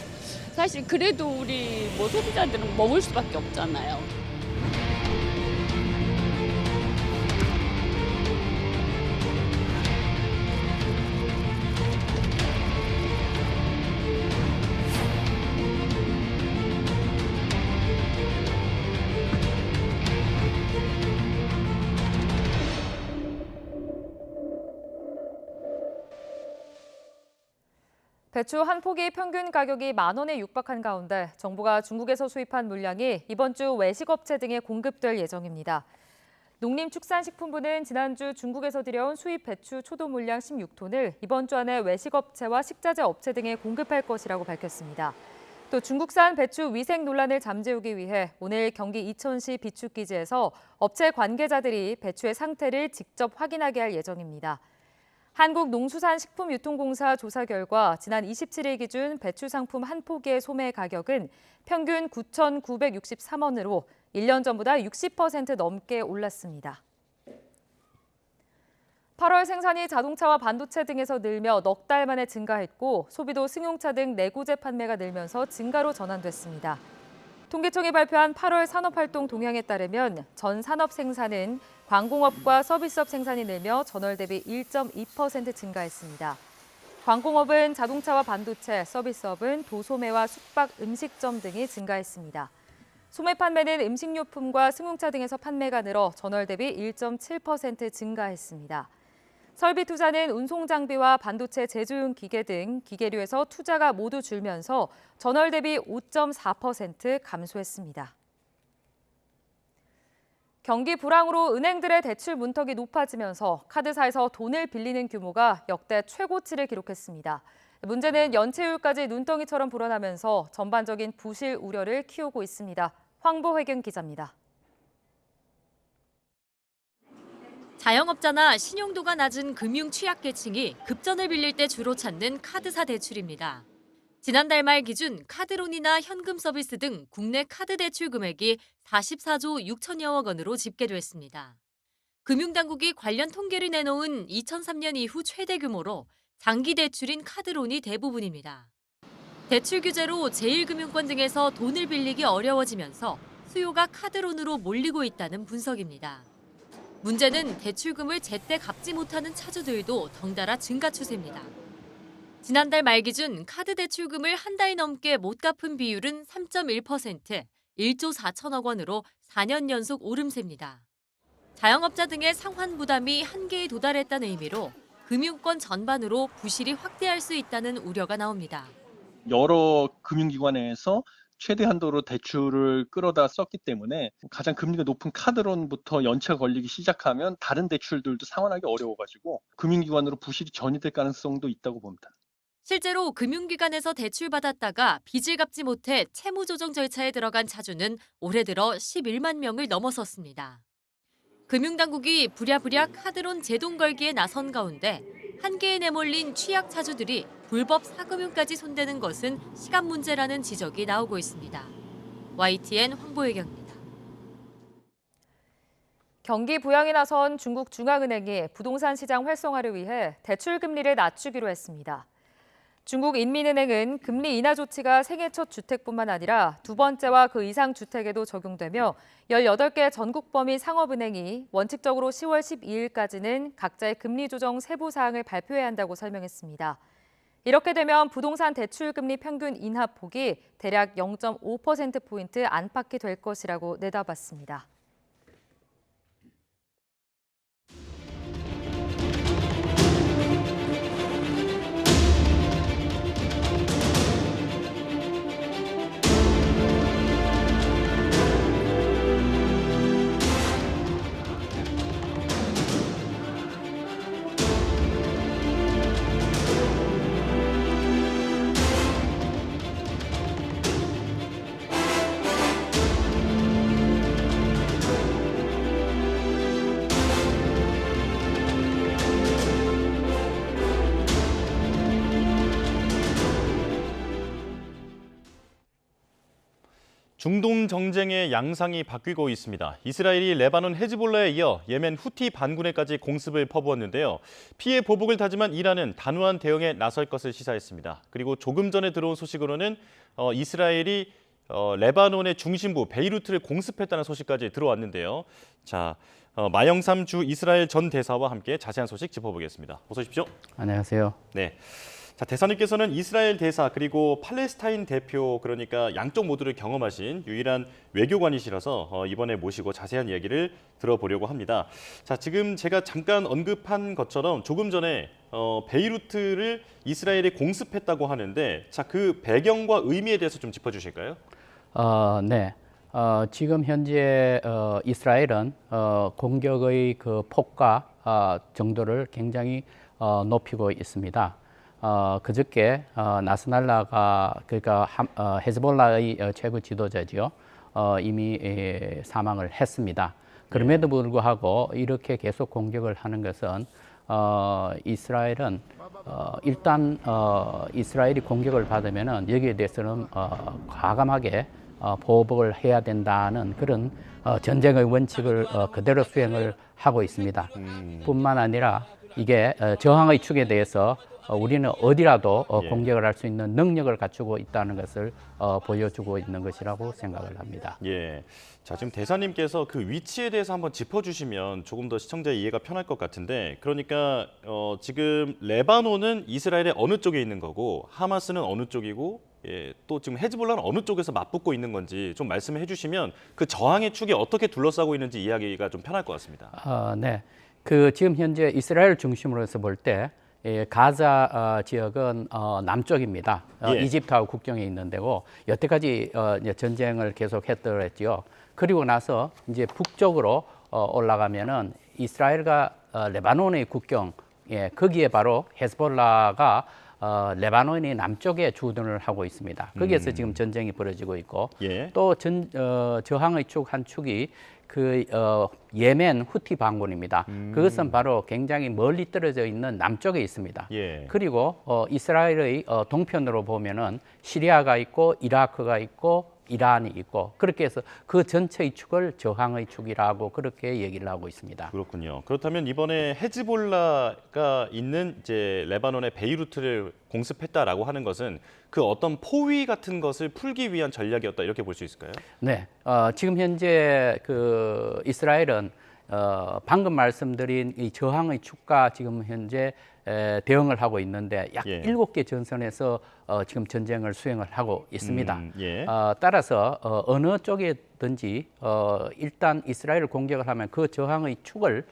사실 그래도 우리 뭐 소비자들은 먹을 수밖에 없잖아요. 배추 한 포기 평균 가격이 10,000원에 육박한 가운데 정부가 중국에서 수입한 물량이 이번 주 외식업체 등에 공급될 예정입니다. 농림축산식품부는 지난주 중국에서 들여온 수입 배추 초도 물량 16톤을 이번 주 안에 외식업체와 식자재 업체 등에 공급할 것이라고 밝혔습니다. 또 중국산 배추 위생 논란을 잠재우기 위해 오늘 경기 이천시 비축기지에서 업체 관계자들이 배추의 상태를 직접 확인하게 할 예정입니다. 한국농수산식품유통공사 조사 결과 지난 27일 기준 배추 상품 한 포기의 소매 가격은 평균 9,963원으로 1년 전보다 60% 넘게 올랐습니다. 8월 생산이 자동차와 반도체 등에서 늘며 넉 달 만에 증가했고 소비도 승용차 등 내구재 판매가 늘면서 증가로 전환됐습니다. 통계청이 발표한 8월 산업활동 동향에 따르면 전 산업 생산은 광공업과 서비스업 생산이 늘며 전월 대비 1.2% 증가했습니다. 광공업은 자동차와 반도체, 서비스업은 도소매와 숙박, 음식점 등이 증가했습니다. 소매 판매는 음식료품과 승용차 등에서 판매가 늘어 전월 대비 1.7% 증가했습니다. 설비 투자는 운송장비와 반도체 제조용 기계 등 기계류에서 투자가 모두 줄면서 전월 대비 5.4% 감소했습니다. 경기 불황으로 은행들의 대출 문턱이 높아지면서 카드사에서 돈을 빌리는 규모가 역대 최고치를 기록했습니다. 문제는 연체율까지 눈덩이처럼 불어나면서 전반적인 부실 우려를 키우고 있습니다. 황보혜경 기자입니다. 자영업자나 신용도가 낮은 금융 취약계층이 급전을 빌릴 때 주로 찾는 카드사 대출입니다. 지난달 말 기준 카드론이나 현금 서비스 등 국내 카드 대출 금액이 44조 6천여억 원으로 집계됐습니다. 금융당국이 관련 통계를 내놓은 2003년 이후 최대 규모로 장기 대출인 카드론이 대부분입니다. 대출 규제로 제1금융권 등에서 돈을 빌리기 어려워지면서 수요가 카드론으로 몰리고 있다는 분석입니다. 문제는 대출금을 제때 갚지 못하는 차주들도 덩달아 증가 추세입니다. 지난달 말 기준 카드 대출금을 한 달 넘게 못 갚은 비율은 3.1%, 1조 4천억 원으로 4년 연속 오름세입니다. 자영업자 등의 상환 부담이 한계에 도달했다는 의미로 금융권 전반으로 부실이 확대할 수 있다는 우려가 나옵니다. 여러 금융기관에서 최대 한도로 대출을 끌어다 썼기 때문에 가장 금리가 높은 카드론부터 연체가 걸리기 시작하면 다른 대출들도 상환하기 어려워가지고 금융기관으로 부실이 전이될 가능성도 있다고 봅니다. 실제로 금융기관에서 대출받았다가 빚을 갚지 못해 채무조정 절차에 들어간 차주는 올해 들어 11만 명을 넘어섰습니다. 금융당국이 부랴부랴 카드론 제동 걸기에 나선 가운데 한계에 내몰린 취약 차주들이 불법 사금융까지 손대는 것은 시간 문제라는 지적이 나오고 있습니다. YTN 황보혜경입니다. 경기 부양에 나선 중국 중앙은행이 부동산 시장 활성화를 위해 대출 금리를 낮추기로 했습니다. 중국인민은행은 금리 인하 조치가 생애 첫 주택뿐만 아니라 두 번째와 그 이상 주택에도 적용되며 18개 전국 범위 상업은행이 원칙적으로 10월 12일까지는 각자의 금리 조정 세부 사항을 발표해야 한다고 설명했습니다. 이렇게 되면 부동산 대출 금리 평균 인하폭이 대략 0.5%포인트 안팎이 될 것이라고 내다봤습니다. 중동 정쟁의 양상이 바뀌고 있습니다. 이스라엘이 레바논 헤즈볼라에 이어 예멘 후티 반군에까지 공습을 퍼부었는데요. 피해 보복을 다짐한 이란은 단호한 대응에 나설 것을 시사했습니다. 그리고 조금 전에 들어온 소식으로는 이스라엘이 레바논의 중심부 베이루트를 공습했다는 소식까지 들어왔는데요. 자, 마영삼 주 이스라엘 전 대사와 함께 자세한 소식 짚어보겠습니다. 어서 오십시오. 안녕하세요. 네. 자, 대사님께서는 이스라엘 대사 그리고 팔레스타인 대표, 그러니까 양쪽 모두를 경험하신 유일한 외교관이시라서 이번에 모시고 자세한 이야기를 들어보려고 합니다. 자, 지금 제가 잠깐 언급한 것처럼 조금 전에 베이루트를 이스라엘이 공습했다고 하는데, 자, 그 배경과 의미에 대해서 좀 짚어주실까요? 네. 지금 현재 이스라엘은 공격의 그 폭과 정도를 굉장히 높이고 있습니다. 그저께 나스랄라가, 그러니까 헤즈볼라의 최고 지도자지요, 이미 사망을 했습니다. 그럼에도 불구하고 이렇게 계속 공격을 하는 것은 이스라엘은 일단 이스라엘이 공격을 받으면은 여기에 대해서는 과감하게 보복을 해야 된다는 그런 전쟁의 원칙을 그대로 수행을 하고 있습니다. 뿐만 아니라 이게 저항의 축에 대해서 우리는 어디라도 공격을 할 수 있는 능력을 갖추고 있다는 것을 보여주고 있는 것이라고 생각을 합니다. 예. 자, 지금 대사님께서 그 위치에 대해서 한번 짚어주시면 조금 더 시청자의 이해가 편할 것 같은데, 그러니까 지금 레바논은 이스라엘의 어느 쪽에 있는 거고 하마스는 어느 쪽이고, 예, 또 지금 헤즈볼라는 어느 쪽에서 맞붙고 있는 건지 좀 말씀해 주시면 그 저항의 축이 어떻게 둘러싸고 있는지 이야기가 좀 편할 것 같습니다. 네. 그 지금 현재 이스라엘 중심으로 해서 볼 때 가자 지역은 남쪽입니다. 예. 이집트하고 국경에 있는 데고, 여태까지 이제 전쟁을 계속했더랬지요. 그리고 나서 이제 북쪽으로 올라가면은 이스라엘과 레바논의 국경, 예, 거기에 바로 헤즈볼라가 레바논의 남쪽에 주둔을 하고 있습니다. 거기에서 지금 전쟁이 벌어지고 있고, 예. 또 저항의 축 한 축이 그 예멘 후티 반군입니다. 그것은 바로 굉장히 멀리 떨어져 있는 남쪽에 있습니다. 예. 그리고 이스라엘의 동편으로 보면은 시리아가 있고 이라크가 있고 이란이 있고, 그렇게 해서 그 전체의 축을 저항의 축이라고 그렇게 얘기를 하고 있습니다. 그렇군요. 그렇다면 이번에 헤즈볼라가 있는 이제 레바논의 베이루트를 공습했다라고 하는 것은 그 어떤 포위 같은 것을 풀기 위한 전략이었다, 이렇게 볼 수 있을까요? 네, 지금 현재 그 이스라엘은 방금 말씀드린 이 저항의 축과 지금 현재 대응을 하고 있는데 약 7개 전선에서 지금 전쟁을 수행을 하고 있습니다. 예. 따라서 어느 쪽에든지 일단 이스라엘을 공격을 하면 그 저항의 축을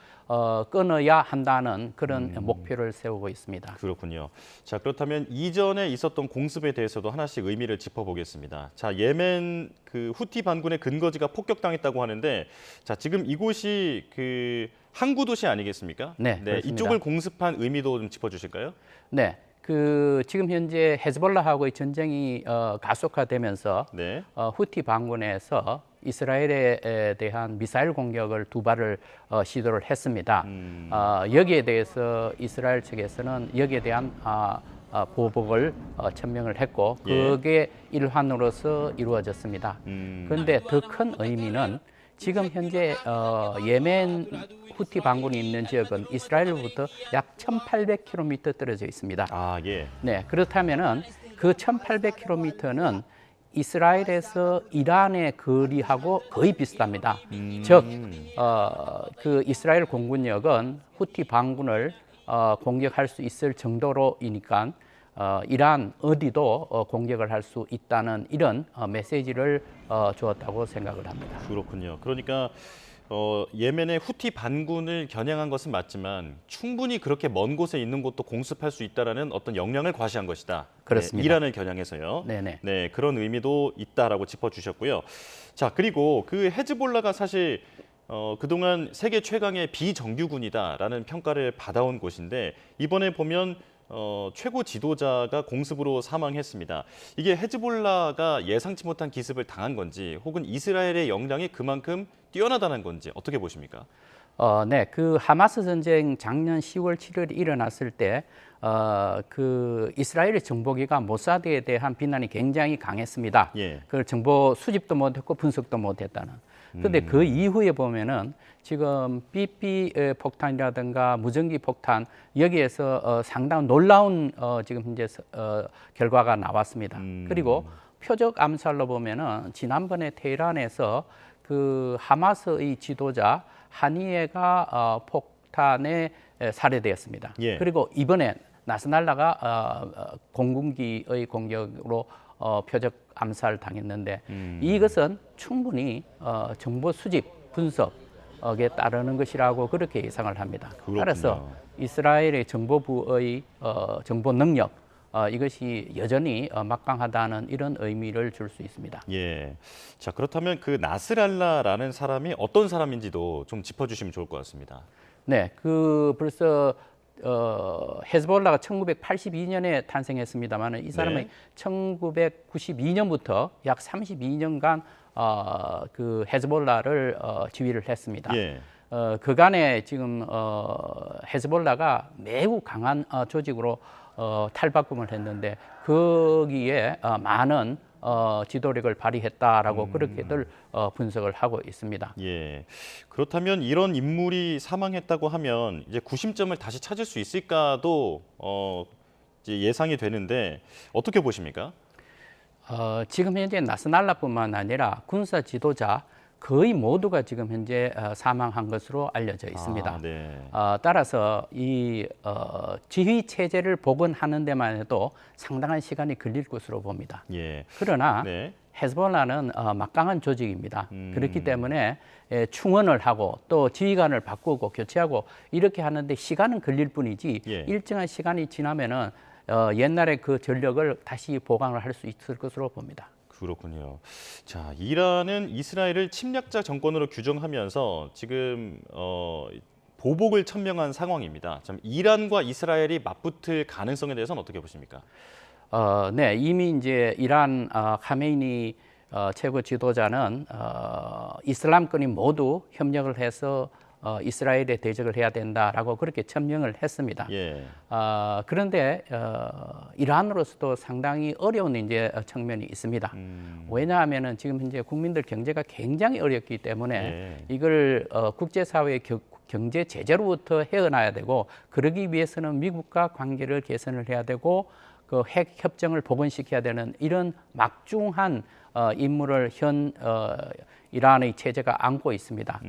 끊어야 한다는 그런 목표를 세우고 있습니다. 그렇군요. 자, 그렇다면 이전에 있었던 공습에 대해서도 하나씩 의미를 짚어보겠습니다. 자, 예멘 그 후티 반군의 근거지가 폭격당했다고 하는데, 자, 지금 이곳이 그 항구 도시 아니겠습니까? 네, 그렇습니다. 이쪽을 공습한 의미도 좀 짚어주실까요? 네, 그 지금 현재 헤즈볼라하고의 전쟁이 가속화되면서 네. 후티 반군에서 이스라엘에 대한 미사일 공격을 2발을 시도를 했습니다. 여기에 대해서 이스라엘 측에서는 여기에 대한 보복을 천명을 했고, 그게 일환으로서 이루어졌습니다. 그런데 더 큰 의미는 지금 현재 예멘 후티 반군이 있는 지역은 이스라엘로부터 약 1,800km 떨어져 있습니다. 아, 예. 네, 그렇다면은 그 1,800km는 이스라엘에서 이란의 거리하고 거의 비슷합니다. 즉, 그 이스라엘 공군력은 후티 반군을 공격할 수 있을 정도로이니까 이란 어디도 공격을 할 수 있다는 이런 메시지를 주었다고 생각을 합니다. 그렇군요. 그러니까 예멘의 후티 반군을 겨냥한 것은 맞지만 충분히 그렇게 먼 곳에 있는 곳도 공습할 수 있다라는 어떤 역량을 과시한 것이다. 그렇습니다. 네, 이란을 겨냥해서요. 네네. 네, 그런 의미도 있다라고 짚어주셨고요. 자, 그리고 그 헤즈볼라가 사실 그동안 세계 최강의 비정규군이다라는 평가를 받아온 곳인데 이번에 보면 최고 지도자가 공습으로 사망했습니다. 이게 헤즈볼라가 예상치 못한 기습을 당한 건지 혹은 이스라엘의 역량이 그만큼 뛰어나다는 건지 어떻게 보십니까? 네, 그 하마스 전쟁 작년 10월 7일 일어났을 때 그 이스라엘의 정보기관 모사드에 대한 비난이 굉장히 강했습니다. 예. 그 정보 수집도 못했고 분석도 못했다는. 그런데 그 이후에 보면은 지금 BP 폭탄이라든가 무전기 폭탄 여기에서 상당한 놀라운 지금 현재 결과가 나왔습니다. 그리고 표적 암살로 보면은 지난번에 테헤란에서 그 하마스의 지도자 하니예가 폭탄에 살해되었습니다. 예. 그리고 이번에 나스랄라가 공군기의 공격으로 표적 암살 당했는데 이것은 충분히 정보 수집 분석에 따르는 것이라고 그렇게 예상을 합니다. 그렇군요. 따라서 이스라엘의 정보부의 정보 능력 이것이 여전히 막강하다는 이런 의미를 줄 수 있습니다. 예. 자, 그렇다면 그 나스랄라라는 사람이 어떤 사람인지도 좀 짚어주시면 좋을 것 같습니다. 네, 그 벌써 헤즈볼라가 1982년에 탄생했습니다만 이 사람은 네. 1992년부터 약 32년간 그 헤즈볼라를 지휘를 했습니다. 예. 그간에 지금 헤즈볼라가 매우 강한 조직으로 탈바꿈을 했는데 거기에 많은 지도력을 발휘했다라고 그렇게들 분석을 하고 있습니다. 예. 그렇다면 이런 인물이 사망했다고 하면 이제 구심점을 다시 찾을 수 있을까도 이제 예상이 되는데 어떻게 보십니까? 지금 현재 나스랄라뿐만 아니라 군사 지도자 거의 모두가 지금 현재 사망한 것으로 알려져 있습니다. 아, 네. 따라서 이 지휘 체제를 복원하는 데만 해도 상당한 시간이 걸릴 것으로 봅니다. 예. 그러나 네. 헤즈볼라는 막강한 조직입니다. 그렇기 때문에 충원을 하고 또 지휘관을 바꾸고 교체하고 이렇게 하는데 시간은 걸릴 뿐이지 예. 일정한 시간이 지나면은 옛날의 그 전력을 다시 보강을 할 수 있을 것으로 봅니다. 그렇군요. 자, 이란은 이스라엘을 침략자 정권으로 규정하면서 지금 보복을 천명한 상황입니다. 참 이란과 이스라엘이 맞붙을 가능성에 대해서는 어떻게 보십니까? 네, 이미 이제 이란 카메이니 최고 지도자는 이슬람권이 모두 협력을 해서 이스라엘에 대적을 해야 된다라고 그렇게 천명을 했습니다. 예. 그런데 이란으로서도 상당히 어려운 이제 측면이 있습니다. 왜냐하면은 지금 현재 국민들 경제가 굉장히 어렵기 때문에 예. 이걸 국제사회의 경제 제재로부터 헤어나야 되고 그러기 위해서는 미국과 관계를 개선을 해야 되고 그 핵 협정을 복원시켜야 되는 이런 막중한 임무를 현 이란의 체제가 안고 있습니다.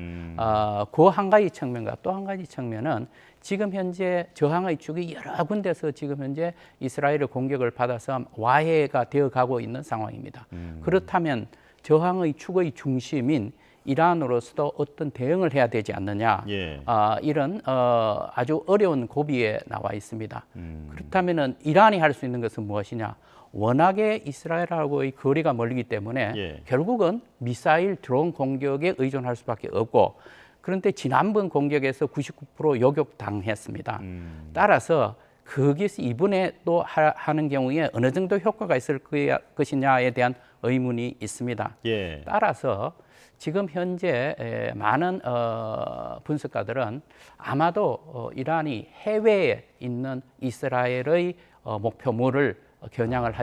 그 한 가지 측면과 또 한 가지 측면은 지금 현재 저항의 축이 여러 군데서 지금 현재 이스라엘의 공격을 받아서 와해가 되어가고 있는 상황입니다. 그렇다면 저항의 축의 중심인 이란으로서도 어떤 대응을 해야 되지 않느냐 예. 이런 아주 어려운 고비에 나와 있습니다. 그렇다면 이란이 할 수 있는 것은 무엇이냐? 워낙에 이스라엘하고의 거리가 멀기 때문에 예. 결국은 미사일 드론 공격에 의존할 수밖에 없고 그런데 지난번 공격에서 99% 요격당했습니다. 따라서 거기에서 이번에 또 하는 경우에 어느 정도 효과가 있을 것이냐에 대한 의문이 있습니다. 예. 따라서 지금 현재 많은 분석가들은 아마도 이란이 해외에 있는 이스라엘의 목표물을 겨냥을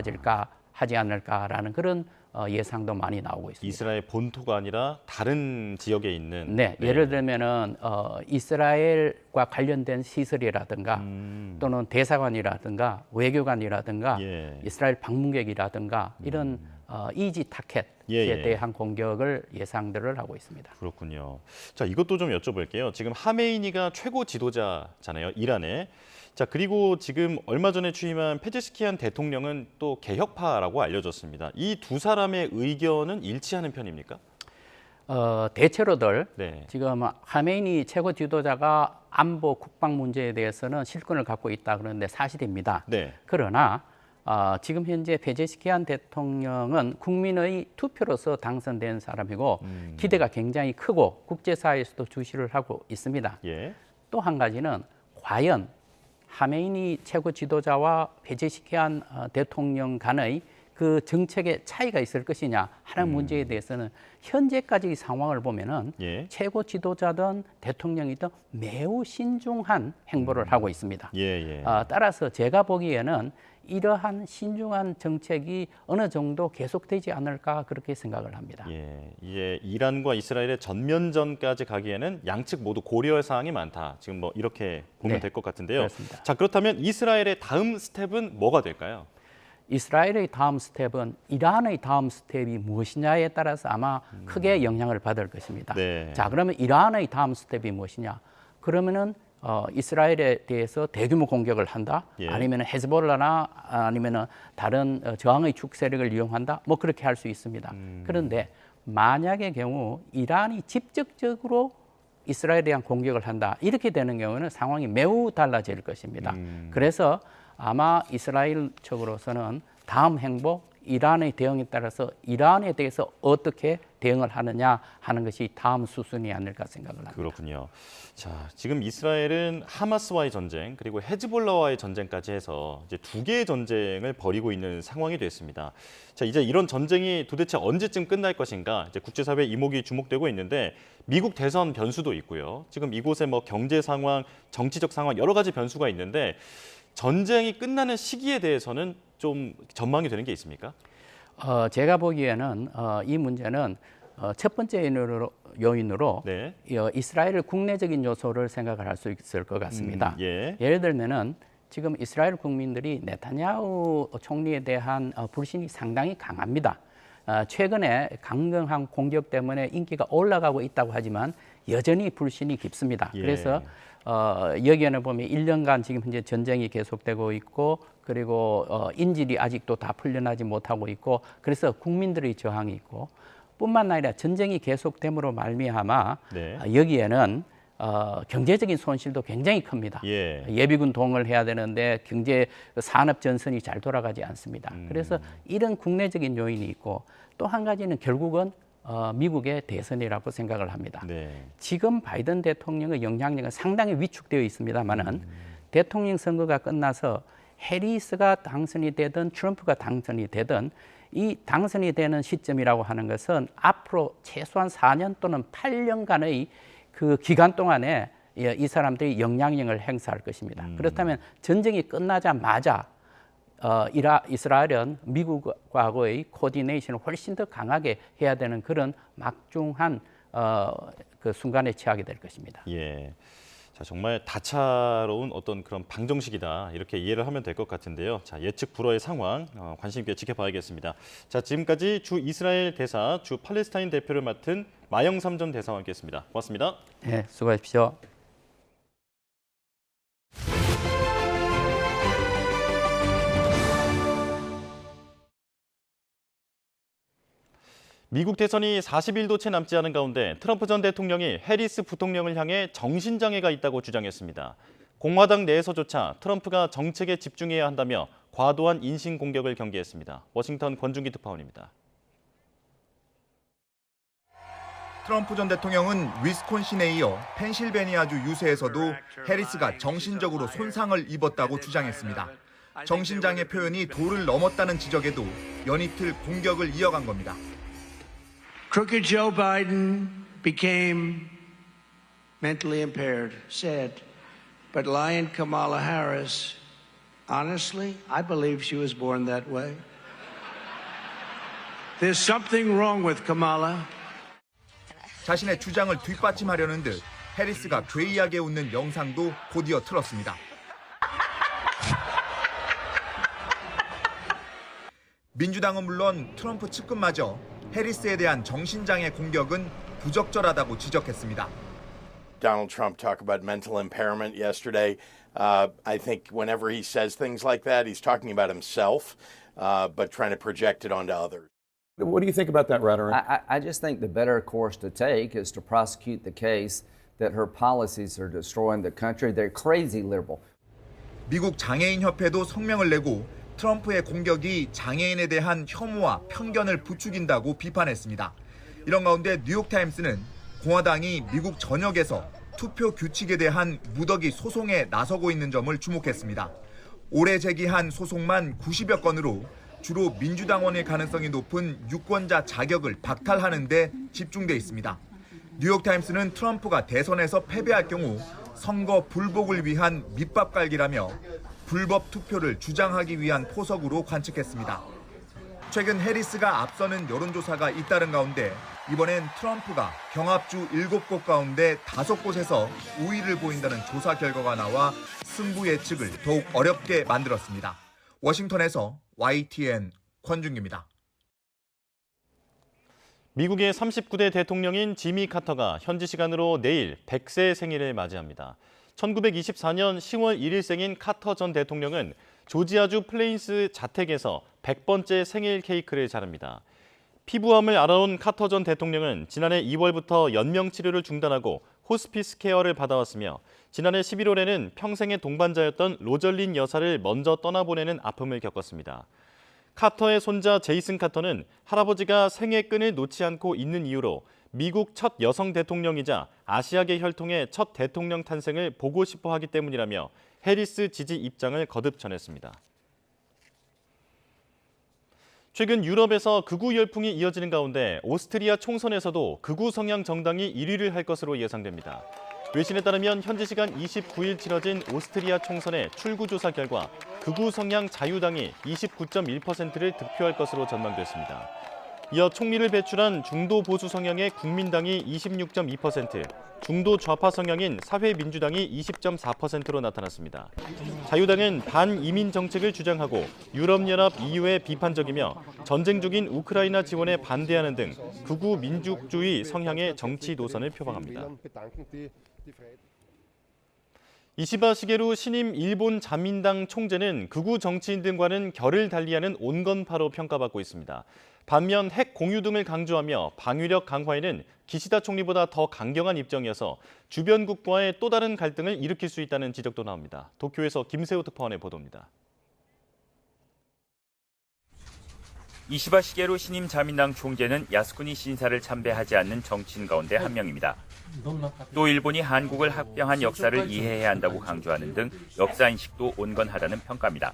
하지 않을까라는 그런 예상도 많이 나오고 있습니다. 이스라엘 본토가 아니라 다른 지역에 있는. 네, 예를 들면은 이스라엘과 관련된 시설이라든가 또는 대사관이라든가 외교관이라든가 이스라엘 방문객이라든가 이런 이지 타켓에 대한 공격을 예상들을 하고 있습니다. 그렇군요. 자, 이것도 좀 여쭤볼게요. 지금 하메이니가 최고 지도자잖아요, 이란의. 자, 그리고 지금 얼마 전에 취임한 페제시키안 대통령은 또 개혁파라고 알려졌습니다. 이 두 사람의 의견은 일치하는 편입니까? 대체로들 지금 하메이니 최고 지도자가 안보 국방 문제에 대해서는 실권을 갖고 있다 그러는데 사실입니다. 그러나 지금 현재 페제시키안 대통령은 국민의 투표로서 당선된 사람이고 기대가 굉장히 크고 국제사회에서도 주시를 하고 있습니다. 또 한 가지는 과연 하메이니 최고 지도자와 페제시키안 대통령 간의 그 정책의 차이가 있을 것이냐 하는 문제에 대해서는 현재까지 상황을 보면은 최고 지도자든 대통령이든 매우 신중한 행보를 하고 있습니다. 따라서 제가 보기에는 이러한 신중한 정책이 어느 정도 계속되지 않을까 그렇게 생각을 합니다. 이제 이란과 이스라엘의 전면전까지 가기에는 양측 모두 고려할 사항이 많다. 지금 뭐 이렇게 보면 될 것 같은데요. 그렇습니다. 자, 그렇다면 이스라엘의 다음 스텝은 뭐가 될까요? 이스라엘의 다음 스텝은 이란의 다음 스텝이 무엇이냐에 따라서 아마 크게 영향을 받을 것입니다. 자, 그러면 이란의 다음 스텝이 무엇이냐? 그러면은 이스라엘에 대해서 대규모 공격을 한다, 아니면 헤즈볼라나 아니면 다른 저항의 축 세력을 이용한다, 뭐 그렇게 할 수 있습니다. 그런데 만약의 경우 이란이 직접적으로 이스라엘에 대한 공격을 한다, 이렇게 되는 경우는 상황이 매우 달라질 것입니다. 그래서 아마 이스라엘 측으로서는 다음 행보, 이란의 대응에 따라서 이란에 대해서 어떻게 대응을 하느냐 하는 것이 다음 수순이 아닐까 생각을 합니다. 그렇군요. 자, 지금 이스라엘은 하마스와의 전쟁 그리고 헤즈볼라와의 전쟁까지 해서 이제 두 개의 전쟁을 벌이고 있는 상황이 됐습니다. 자, 이제 이런 전쟁이 도대체 언제쯤 끝날 것인가? 이제 국제사회 이목이 주목되고 있는데 미국 대선 변수도 있고요. 지금 이곳의 뭐 경제 상황, 정치적 상황 여러 가지 변수가 있는데 전쟁이 끝나는 시기에 대해서는 좀 전망이 되는 게 있습니까? 제가 보기에는 이 문제는 첫 번째 요인으로 이스라엘 국내적인 요소를 생각을 할 수 있을 것 같습니다. 예를 들면은 지금 이스라엘 국민들이 네타냐후 총리에 대한 불신이 상당히 강합니다. 최근에 강경한 공격 때문에 인기가 올라가고 있다고 하지만 여전히 불신이 깊습니다. 그래서 여기에는 보면 1년간 지금 현재 전쟁이 계속되고 있고 그리고 인질이 아직도 다 풀려나지 못하고 있고 그래서 국민들의 저항이 있고 뿐만 아니라 전쟁이 계속됨으로 말미암아 여기에는 경제적인 손실도 굉장히 큽니다. 예비군 동원을 해야 되는데 경제 산업 전선이 잘 돌아가지 않습니다. 그래서 이런 국내적인 요인이 있고 또 한 가지는 결국은 미국의 대선이라고 생각을 합니다. 지금 바이든 대통령의 영향력은 상당히 위축되어 있습니다만은 대통령 선거가 끝나서 해리스가 당선이 되든 트럼프가 당선이 되든 이 당선이 되는 시점이라고 하는 것은 앞으로 최소한 4년 또는 8년간의 그 기간 동안에 이 사람들이 영향력을 행사할 것입니다. 그렇다면 전쟁이 끝나자마자 이스라엘은 미국과의 코디네이션을 훨씬 더 강하게 해야 되는 그런 막중한 그 순간에 처하게 될 것입니다. 자, 정말 다채로운 어떤 그런 방정식이다 이렇게 이해를 하면 될 것 같은데요. 자, 예측 불허의 상황 관심 있게 지켜봐야겠습니다. 자, 지금까지 주 이스라엘 대사, 주 팔레스타인 대표를 맡은 마영삼 전 대사와 함께했습니다. 고맙습니다. 네, 수고하십시오. 미국 대선이 40일도 채 남지 않은 가운데 트럼프 전 대통령이 해리스 부통령을 향해 정신장애가 있다고 주장했습니다. 공화당 내에서조차 트럼프가 정책에 집중해야 한다며 과도한 인신공격을 경계했습니다. 워싱턴 권준기 특파원입니다. 트럼프 전 대통령은 위스콘신에 이어 펜실베니아주 유세에서도 해리스가 정신적으로 손상을 입었다고 주장했습니다. 정신장애 표현이 도를 넘었다는 지적에도 연이틀 공격을 이어간 겁니다. Crooked Joe Biden became mentally impaired, sad. But Lion Kamala Harris, honestly, I believe she was born that way. There's something wrong with Kamala. 자신의 주장을 뒷받침하려는 듯 해리스가 괴이하게 웃는 영상도 곧이어 틀었습니다. 민주당은 물론 트럼프 측근마저 해리스에 대한 정신장애 공격은 부적절하다고 지적했습니다. Donald Trump talked about mental impairment yesterday. I think whenever he says things like that, he's talking about himself, but trying to project it onto others. What do you think about that rhetoric? I just think the better course to take is to prosecute the case that her policies are destroying the country. They're crazy liberal. 미국 장애인협회도 성명을 내고 트럼프의 공격이 장애인에 대한 혐오와 편견을 부추긴다고 비판했습니다. 이런 가운데 뉴욕타임스는 공화당이 미국 전역에서 투표 규칙에 대한 무더기 소송에 나서고 있는 점을 주목했습니다. 올해 제기한 소송만 90여 건으로 주로 민주당원일 가능성이 높은 유권자 자격을 박탈하는 데 집중돼 있습니다. 뉴욕타임스는 트럼프가 대선에서 패배할 경우 선거 불복을 위한 밑밥 깔기라며 불법 투표를 주장하기 위한 포석으로 관측했습니다. 최근 해리스가 앞서는 여론조사가 잇따른 가운데 이번엔 트럼프가 경합주 7곳 가운데 5곳에서 우위를 보인다는 조사 결과가 나와 승부 예측을 더욱 어렵게 만들었습니다. 워싱턴에서 YTN 권준기입니다. 미국의 39대 대통령인 지미 카터가 현지 시간으로 내일 100세 생일을 맞이합니다. 1924년 10월 1일 생인 카터 전 대통령은 조지아주 플레인스 자택에서 100번째 생일 케이크를 자릅니다. 피부암을 앓아온 카터 전 대통령은 지난해 2월부터 연명 치료를 중단하고 호스피스 케어를 받아왔으며 지난해 11월에는 평생의 동반자였던 로절린 여사를 먼저 떠나보내는 아픔을 겪었습니다. 카터의 손자 제이슨 카터는 할아버지가 생의 끈을 놓지 않고 있는 이유로 미국 첫 여성 대통령이자 아시아계 혈통의 첫 대통령 탄생을 보고 싶어 하기 때문이라며 해리스 지지 입장을 거듭 전했습니다. 최근 유럽에서 극우 열풍이 이어지는 가운데 오스트리아 총선에서도 극우 성향 정당이 1위를 할 것으로 예상됩니다. 외신에 따르면 현지 시간 29일 치러진 오스트리아 총선의 출구조사 결과 극우 성향 자유당이 29.1%를 득표할 것으로 전망됐습니다. 이어 총리를 배출한 중도 보수 성향의 국민당이 26.2%, 중도 좌파 성향인 사회민주당이 20.4%로 나타났습니다. 자유당은 반이민 정책을 주장하고 유럽연합 EU에 비판적이며 전쟁 중인 우크라이나 지원에 반대하는 등 극우 민족주의 성향의 정치 노선을 표방합니다. 이시바 시게루 신임 일본 자민당 총재는 극우 정치인 등과는 결을 달리하는 온건파로 평가받고 있습니다. 반면 핵 공유 등을 강조하며 방위력 강화에는 기시다 총리보다 더 강경한 입장이어서 주변국과의 또 다른 갈등을 일으킬 수 있다는 지적도 나옵니다. 도쿄에서 김세호 특파원의 보도입니다. 이시바 시게루 신임 자민당 총재는 야스쿠니 신사를 참배하지 않는 정치인 가운데 한 명입니다. 또 일본이 한국을 합병한 역사를 이해해야 한다고 강조하는 등 역사인식도 온건하다는 평가입니다.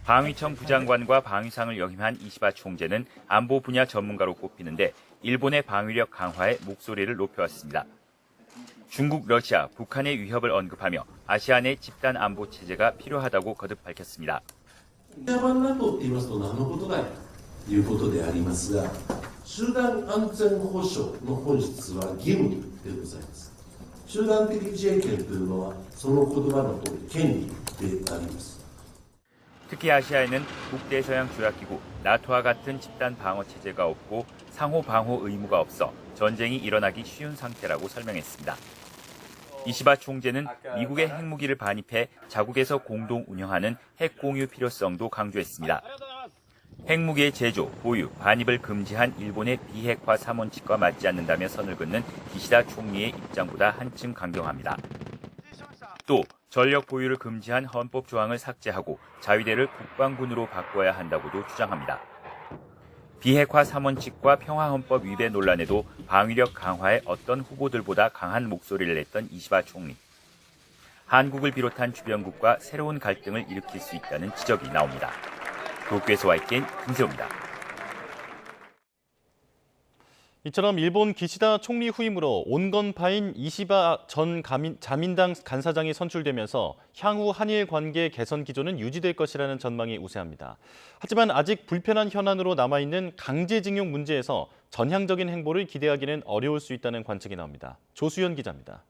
방위청 부장관과 방위상을 역임한 이시바 총재는 안보 분야 전문가로 꼽히는데 일본의 방위력 강화에 목소리를 높여왔습니다. 중국, 러시아, 북한의 위협을 언급하며 아시아 내 집단 안보 체제가 필요하다고 거듭 밝혔습니다. 集団安全保障の本質は義務でございます。集団的自衛権というのはその言葉の通り権利であります。 특히 아시아에는 북대서양 조약기구 나토와 같은 집단 방어 체제가 없고 상호 방호 의무가 없어 전쟁이 일어나기 쉬운 상태라고 설명했습니다. 이시바 총재는 미국의 핵무기를 반입해 자국에서 공동 운영하는 핵 공유 필요성도 강조했습니다. 핵무기의 제조, 보유, 반입을 금지한 일본의 비핵화 3원칙과 맞지 않는다며 선을 긋는 기시다 총리의 입장보다 한층 강경합니다. 또 전력 보유를 금지한 헌법 조항을 삭제하고 자위대를 국방군으로 바꿔야 한다고도 주장합니다. 비핵화 3원칙과 평화헌법 위배 논란에도 방위력 강화에 어떤 후보들보다 강한 목소리를 냈던 이시바 총리. 한국을 비롯한 주변국과 새로운 갈등을 일으킬 수 있다는 지적이 나옵니다. 도쿄에서 YTN 김세호입니다. 이처럼 일본 기시다 총리 후임으로 온건파인 이시바 전 자민당 간사장이 선출되면서 향후 한일 관계 개선 기조는 유지될 것이라는 전망이 우세합니다. 하지만 아직 불편한 현안으로 남아있는 강제징용 문제에서 전향적인 행보를 기대하기는 어려울 수 있다는 관측이 나옵니다. 조수연 기자입니다.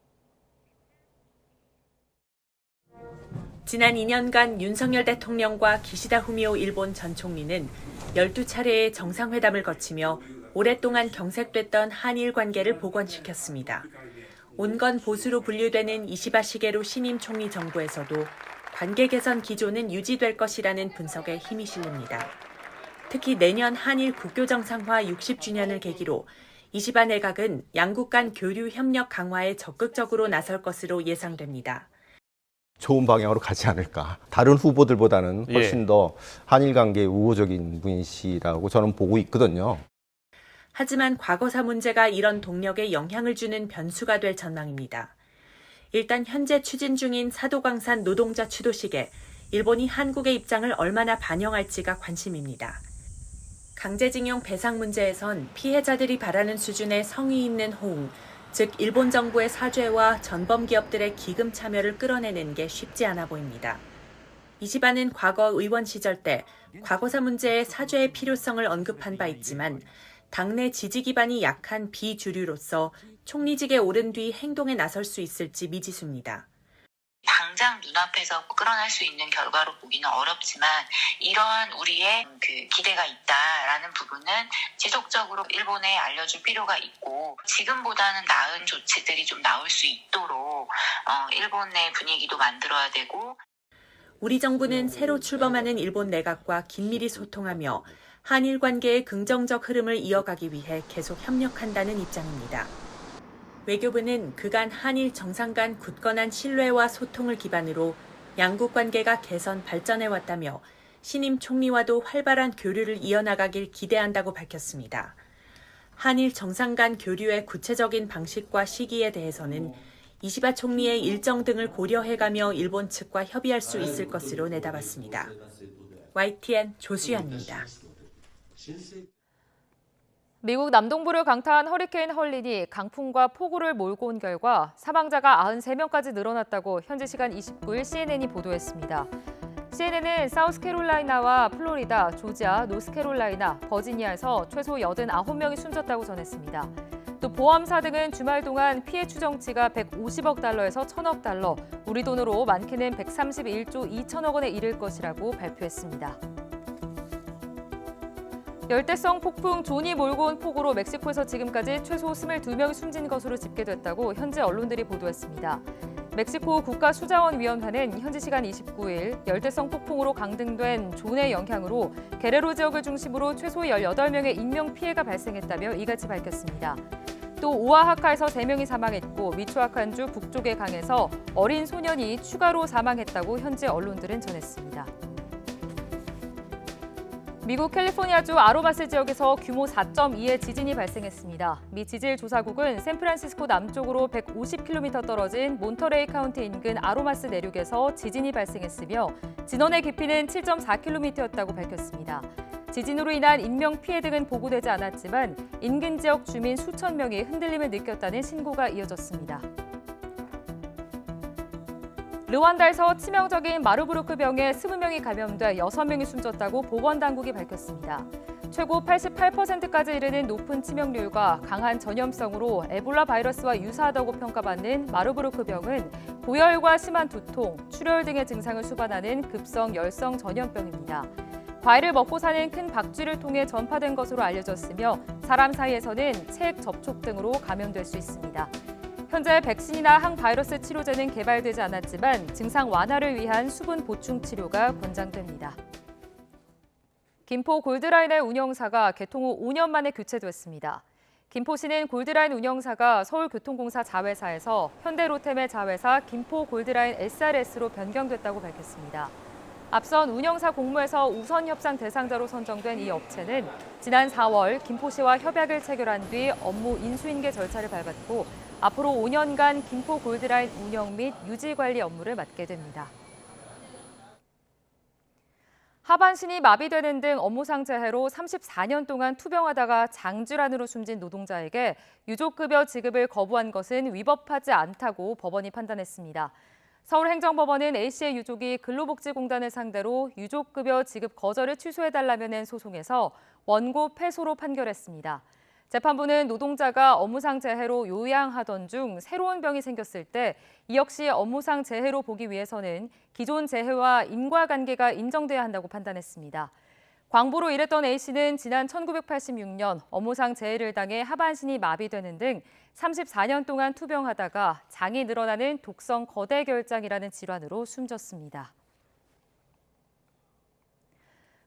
지난 2년간 윤석열 대통령과 기시다 후미오 일본 전 총리는 12차례의 정상회담을 거치며 오랫동안 경색됐던 한일 관계를 복원시켰습니다. 온건 보수로 분류되는 이시바 시게루 신임 총리 정부에서도 관계 개선 기조는 유지될 것이라는 분석에 힘이 실립니다. 특히 내년 한일 국교 정상화 60주년을 계기로 이시바 내각은 양국 간 교류 협력 강화에 적극적으로 나설 것으로 예상됩니다. 좋은 방향으로 가지 않을까. 다른 후보들보다는 훨씬 더 한일 관계에 우호적인 분이시라고 저는 보고 있거든요. 하지만 과거사 문제가 이런 동력에 영향을 주는 변수가 될 전망입니다. 일단 현재 추진 중인 사도광산 노동자 추도식에 일본이 한국의 입장을 얼마나 반영할지가 관심입니다. 강제징용 배상 문제에선 피해자들이 바라는 수준의 성의 있는 호응, 즉 일본 정부의 사죄와 전범 기업들의 기금 참여를 끌어내는 게 쉽지 않아 보입니다. 이시바는 과거 의원 시절 때 과거사 문제의 사죄의 필요성을 언급한 바 있지만 당내 지지 기반이 약한 비주류로서 총리직에 오른 뒤 행동에 나설 수 있을지 미지수입니다. 당장 눈앞에서 끌어낼 수 있는 결과로 보기는 어렵지만 이러한 우리의 기대가 있다라는 부분은 지속적으로 일본에 알려줄 필요가 있고 지금보다는 나은 조치들이 좀 나올 수 있도록 일본 내 분위기도 만들어야 되고 우리 정부는 새로 출범하는 일본 내각과 긴밀히 소통하며 한일 관계의 긍정적 흐름을 이어가기 위해 계속 협력한다는 입장입니다. 외교부는 그간 한일 정상 간 굳건한 신뢰와 소통을 기반으로 양국 관계가 개선 발전해왔다며 신임 총리와도 활발한 교류를 이어나가길 기대한다고 밝혔습니다. 한일 정상 간 교류의 구체적인 방식과 시기에 대해서는 이시바 총리의 일정 등을 고려해가며 일본 측과 협의할 수 있을 것으로 내다봤습니다. YTN 조수연입니다. 미국 남동부를 강타한 허리케인 헐린이 강풍과 폭우를 몰고 온 결과 사망자가 93명까지 늘어났다고 현지 시간 29일 CNN이 보도했습니다. CNN은 사우스캐롤라이나와 플로리다, 조지아, 노스캐롤라이나, 버지니아에서 최소 89명이 숨졌다고 전했습니다. 또 보험사 등은 주말 동안 피해 추정치가 150억 달러에서 1000억 달러, 우리 돈으로 많게는 131조 2천억 원에 이를 것이라고 발표했습니다. 열대성 폭풍 존이 몰고 온 폭우로 멕시코에서 지금까지 최소 22명이 숨진 것으로 집계됐다고 현지 언론들이 보도했습니다. 멕시코 국가수자원위원회는 현지 시간 29일 열대성 폭풍으로 강등된 존의 영향으로 게레로 지역을 중심으로 최소 18명의 인명피해가 발생했다며 이같이 밝혔습니다. 또 오아하카에서 3명이 사망했고 미초아칸주 북쪽의 강에서 어린 소년이 추가로 사망했다고 현지 언론들은 전했습니다. 미국 캘리포니아주 아로마스 지역에서 규모 4.2의 지진이 발생했습니다. 미 지질조사국은 샌프란시스코 남쪽으로 150km 떨어진 몬터레이 카운티 인근 아로마스 내륙에서 지진이 발생했으며 진원의 깊이는 7.4km였다고 밝혔습니다. 지진으로 인한 인명피해 등은 보고되지 않았지만 인근 지역 주민 수천 명이 흔들림을 느꼈다는 신고가 이어졌습니다. 르완다에서 치명적인 마르부르크 병에 20명이 감염돼 6명이 숨졌다고 보건당국이 밝혔습니다. 최고 88%까지 이르는 높은 치명률과 강한 전염성으로 에볼라 바이러스와 유사하다고 평가받는 마르부르크 병은 고열과 심한 두통, 출혈 등의 증상을 수반하는 급성 열성 전염병입니다. 과일을 먹고 사는 큰 박쥐를 통해 전파된 것으로 알려졌으며 사람 사이에서는 책 접촉 등으로 감염될 수 있습니다. 현재 백신이나 항바이러스 치료제는 개발되지 않았지만 증상 완화를 위한 수분 보충 치료가 권장됩니다. 김포 골드라인의 운영사가 개통 후 5년 만에 교체됐습니다. 김포시는 골드라인 운영사가 서울교통공사 자회사에서 현대로템의 자회사 김포 골드라인 SRS로 변경됐다고 밝혔습니다. 앞선 운영사 공모에서 우선 협상 대상자로 선정된 이 업체는 지난 4월 김포시와 협약을 체결한 뒤 업무 인수인계 절차를 밟았고 앞으로 5년간 김포 골드라인 운영 및 유지 관리 업무를 맡게 됩니다. 하반신이 마비되는 등 업무상 재해로 34년 동안 투병하다가 장질환으로 숨진 노동자에게 유족급여 지급을 거부한 것은 위법하지 않다고 법원이 판단했습니다. 서울행정법원은 A씨의 유족이 근로복지공단을 상대로 유족급여 지급 거절을 취소해달라며 낸 소송에서 원고 패소로 판결했습니다. 재판부는 노동자가 업무상 재해로 요양하던 중 새로운 병이 생겼을 때 이 역시 업무상 재해로 보기 위해서는 기존 재해와 인과관계가 인정돼야 한다고 판단했습니다. 광부로 일했던 A씨는 지난 1986년 업무상 재해를 당해 하반신이 마비되는 등 34년 동안 투병하다가 장이 늘어나는 독성 거대결장이라는 질환으로 숨졌습니다.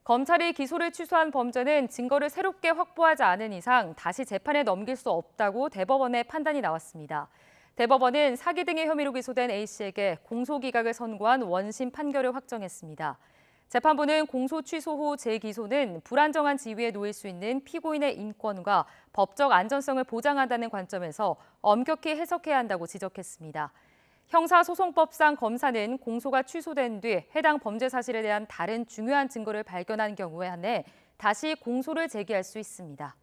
검찰이 기소를 취소한 범죄는 증거를 새롭게 확보하지 않은 이상 다시 재판에 넘길 수 없다고 대법원의 판단이 나왔습니다. 대법원은 사기 등의 혐의로 기소된 A씨에게 공소기각을 선고한 원심 판결을 확정했습니다. 재판부는 공소 취소 후 재기소는 불안정한 지위에 놓일 수 있는 피고인의 인권과 법적 안전성을 보장한다는 관점에서 엄격히 해석해야 한다고 지적했습니다. 형사소송법상 검사는 공소가 취소된 뒤 해당 범죄 사실에 대한 다른 중요한 증거를 발견한 경우에 한해 다시 공소를 제기할 수 있습니다.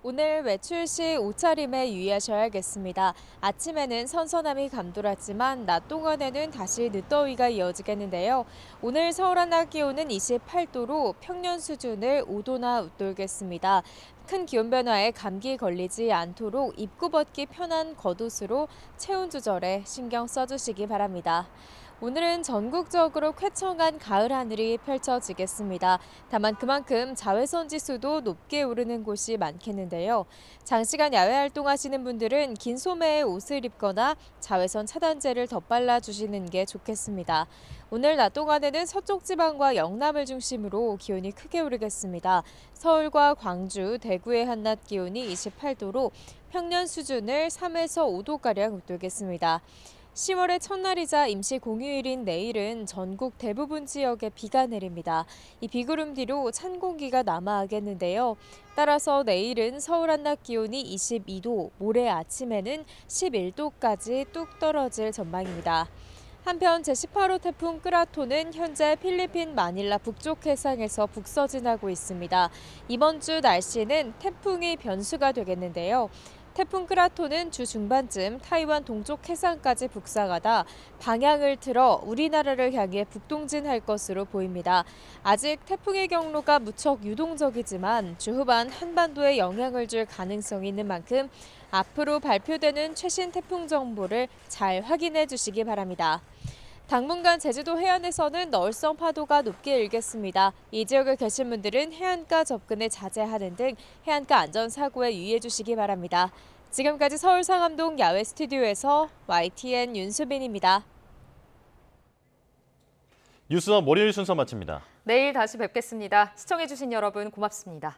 오늘 외출 시 옷차림에 유의하셔야겠습니다. 아침에는 선선함이 감돌았지만 낮 동안에는 다시 늦더위가 이어지겠는데요. 오늘 서울 한낮 기온은 28도로 평년 수준을 5도나 웃돌겠습니다. 큰 기온 변화에 감기 걸리지 않도록 입고 벗기 편한 겉옷으로 체온 조절에 신경 써주시기 바랍니다. 오늘은 전국적으로 쾌청한 가을 하늘이 펼쳐지겠습니다. 다만 그만큼 자외선 지수도 높게 오르는 곳이 많겠는데요. 장시간 야외 활동하시는 분들은 긴 소매의 옷을 입거나 자외선 차단제를 덧발라 주시는 게 좋겠습니다. 오늘 낮 동안에는 서쪽 지방과 영남을 중심으로 기온이 크게 오르겠습니다. 서울과 광주, 대구의 한낮 기온이 28도로 평년 수준을 3에서 5도가량 웃돌겠습니다. 10월의 첫날이자 임시 공휴일인 내일은 전국 대부분 지역에 비가 내립니다. 이 비구름 뒤로 찬 공기가 남아가겠는데요. 따라서 내일은 서울 한낮 기온이 22도, 모레 아침에는 11도까지 뚝 떨어질 전망입니다. 한편 제18호 태풍 끄라토는 현재 필리핀 마닐라 북쪽 해상에서 북서진하고 있습니다. 이번 주 날씨는 태풍이 변수가 되겠는데요. 태풍 끄라토는 주 중반쯤 타이완 동쪽 해상까지 북상하다 방향을 틀어 우리나라를 향해 북동진할 것으로 보입니다. 아직 태풍의 경로가 무척 유동적이지만 주 후반 한반도에 영향을 줄 가능성이 있는 만큼 앞으로 발표되는 최신 태풍 정보를 잘 확인해 주시기 바랍니다. 당분간 제주도 해안에서는 너울성 파도가 높게 일겠습니다. 이 지역에 계신 분들은 해안가 접근에 자제하는 등 해안가 안전사고에 유의해 주시기 바랍니다. 지금까지 서울 상암동 야외 스튜디오에서 YTN 윤수빈입니다. 뉴스업 월요일 순서 마칩니다. 내일 다시 뵙겠습니다. 시청해 주신 여러분 고맙습니다.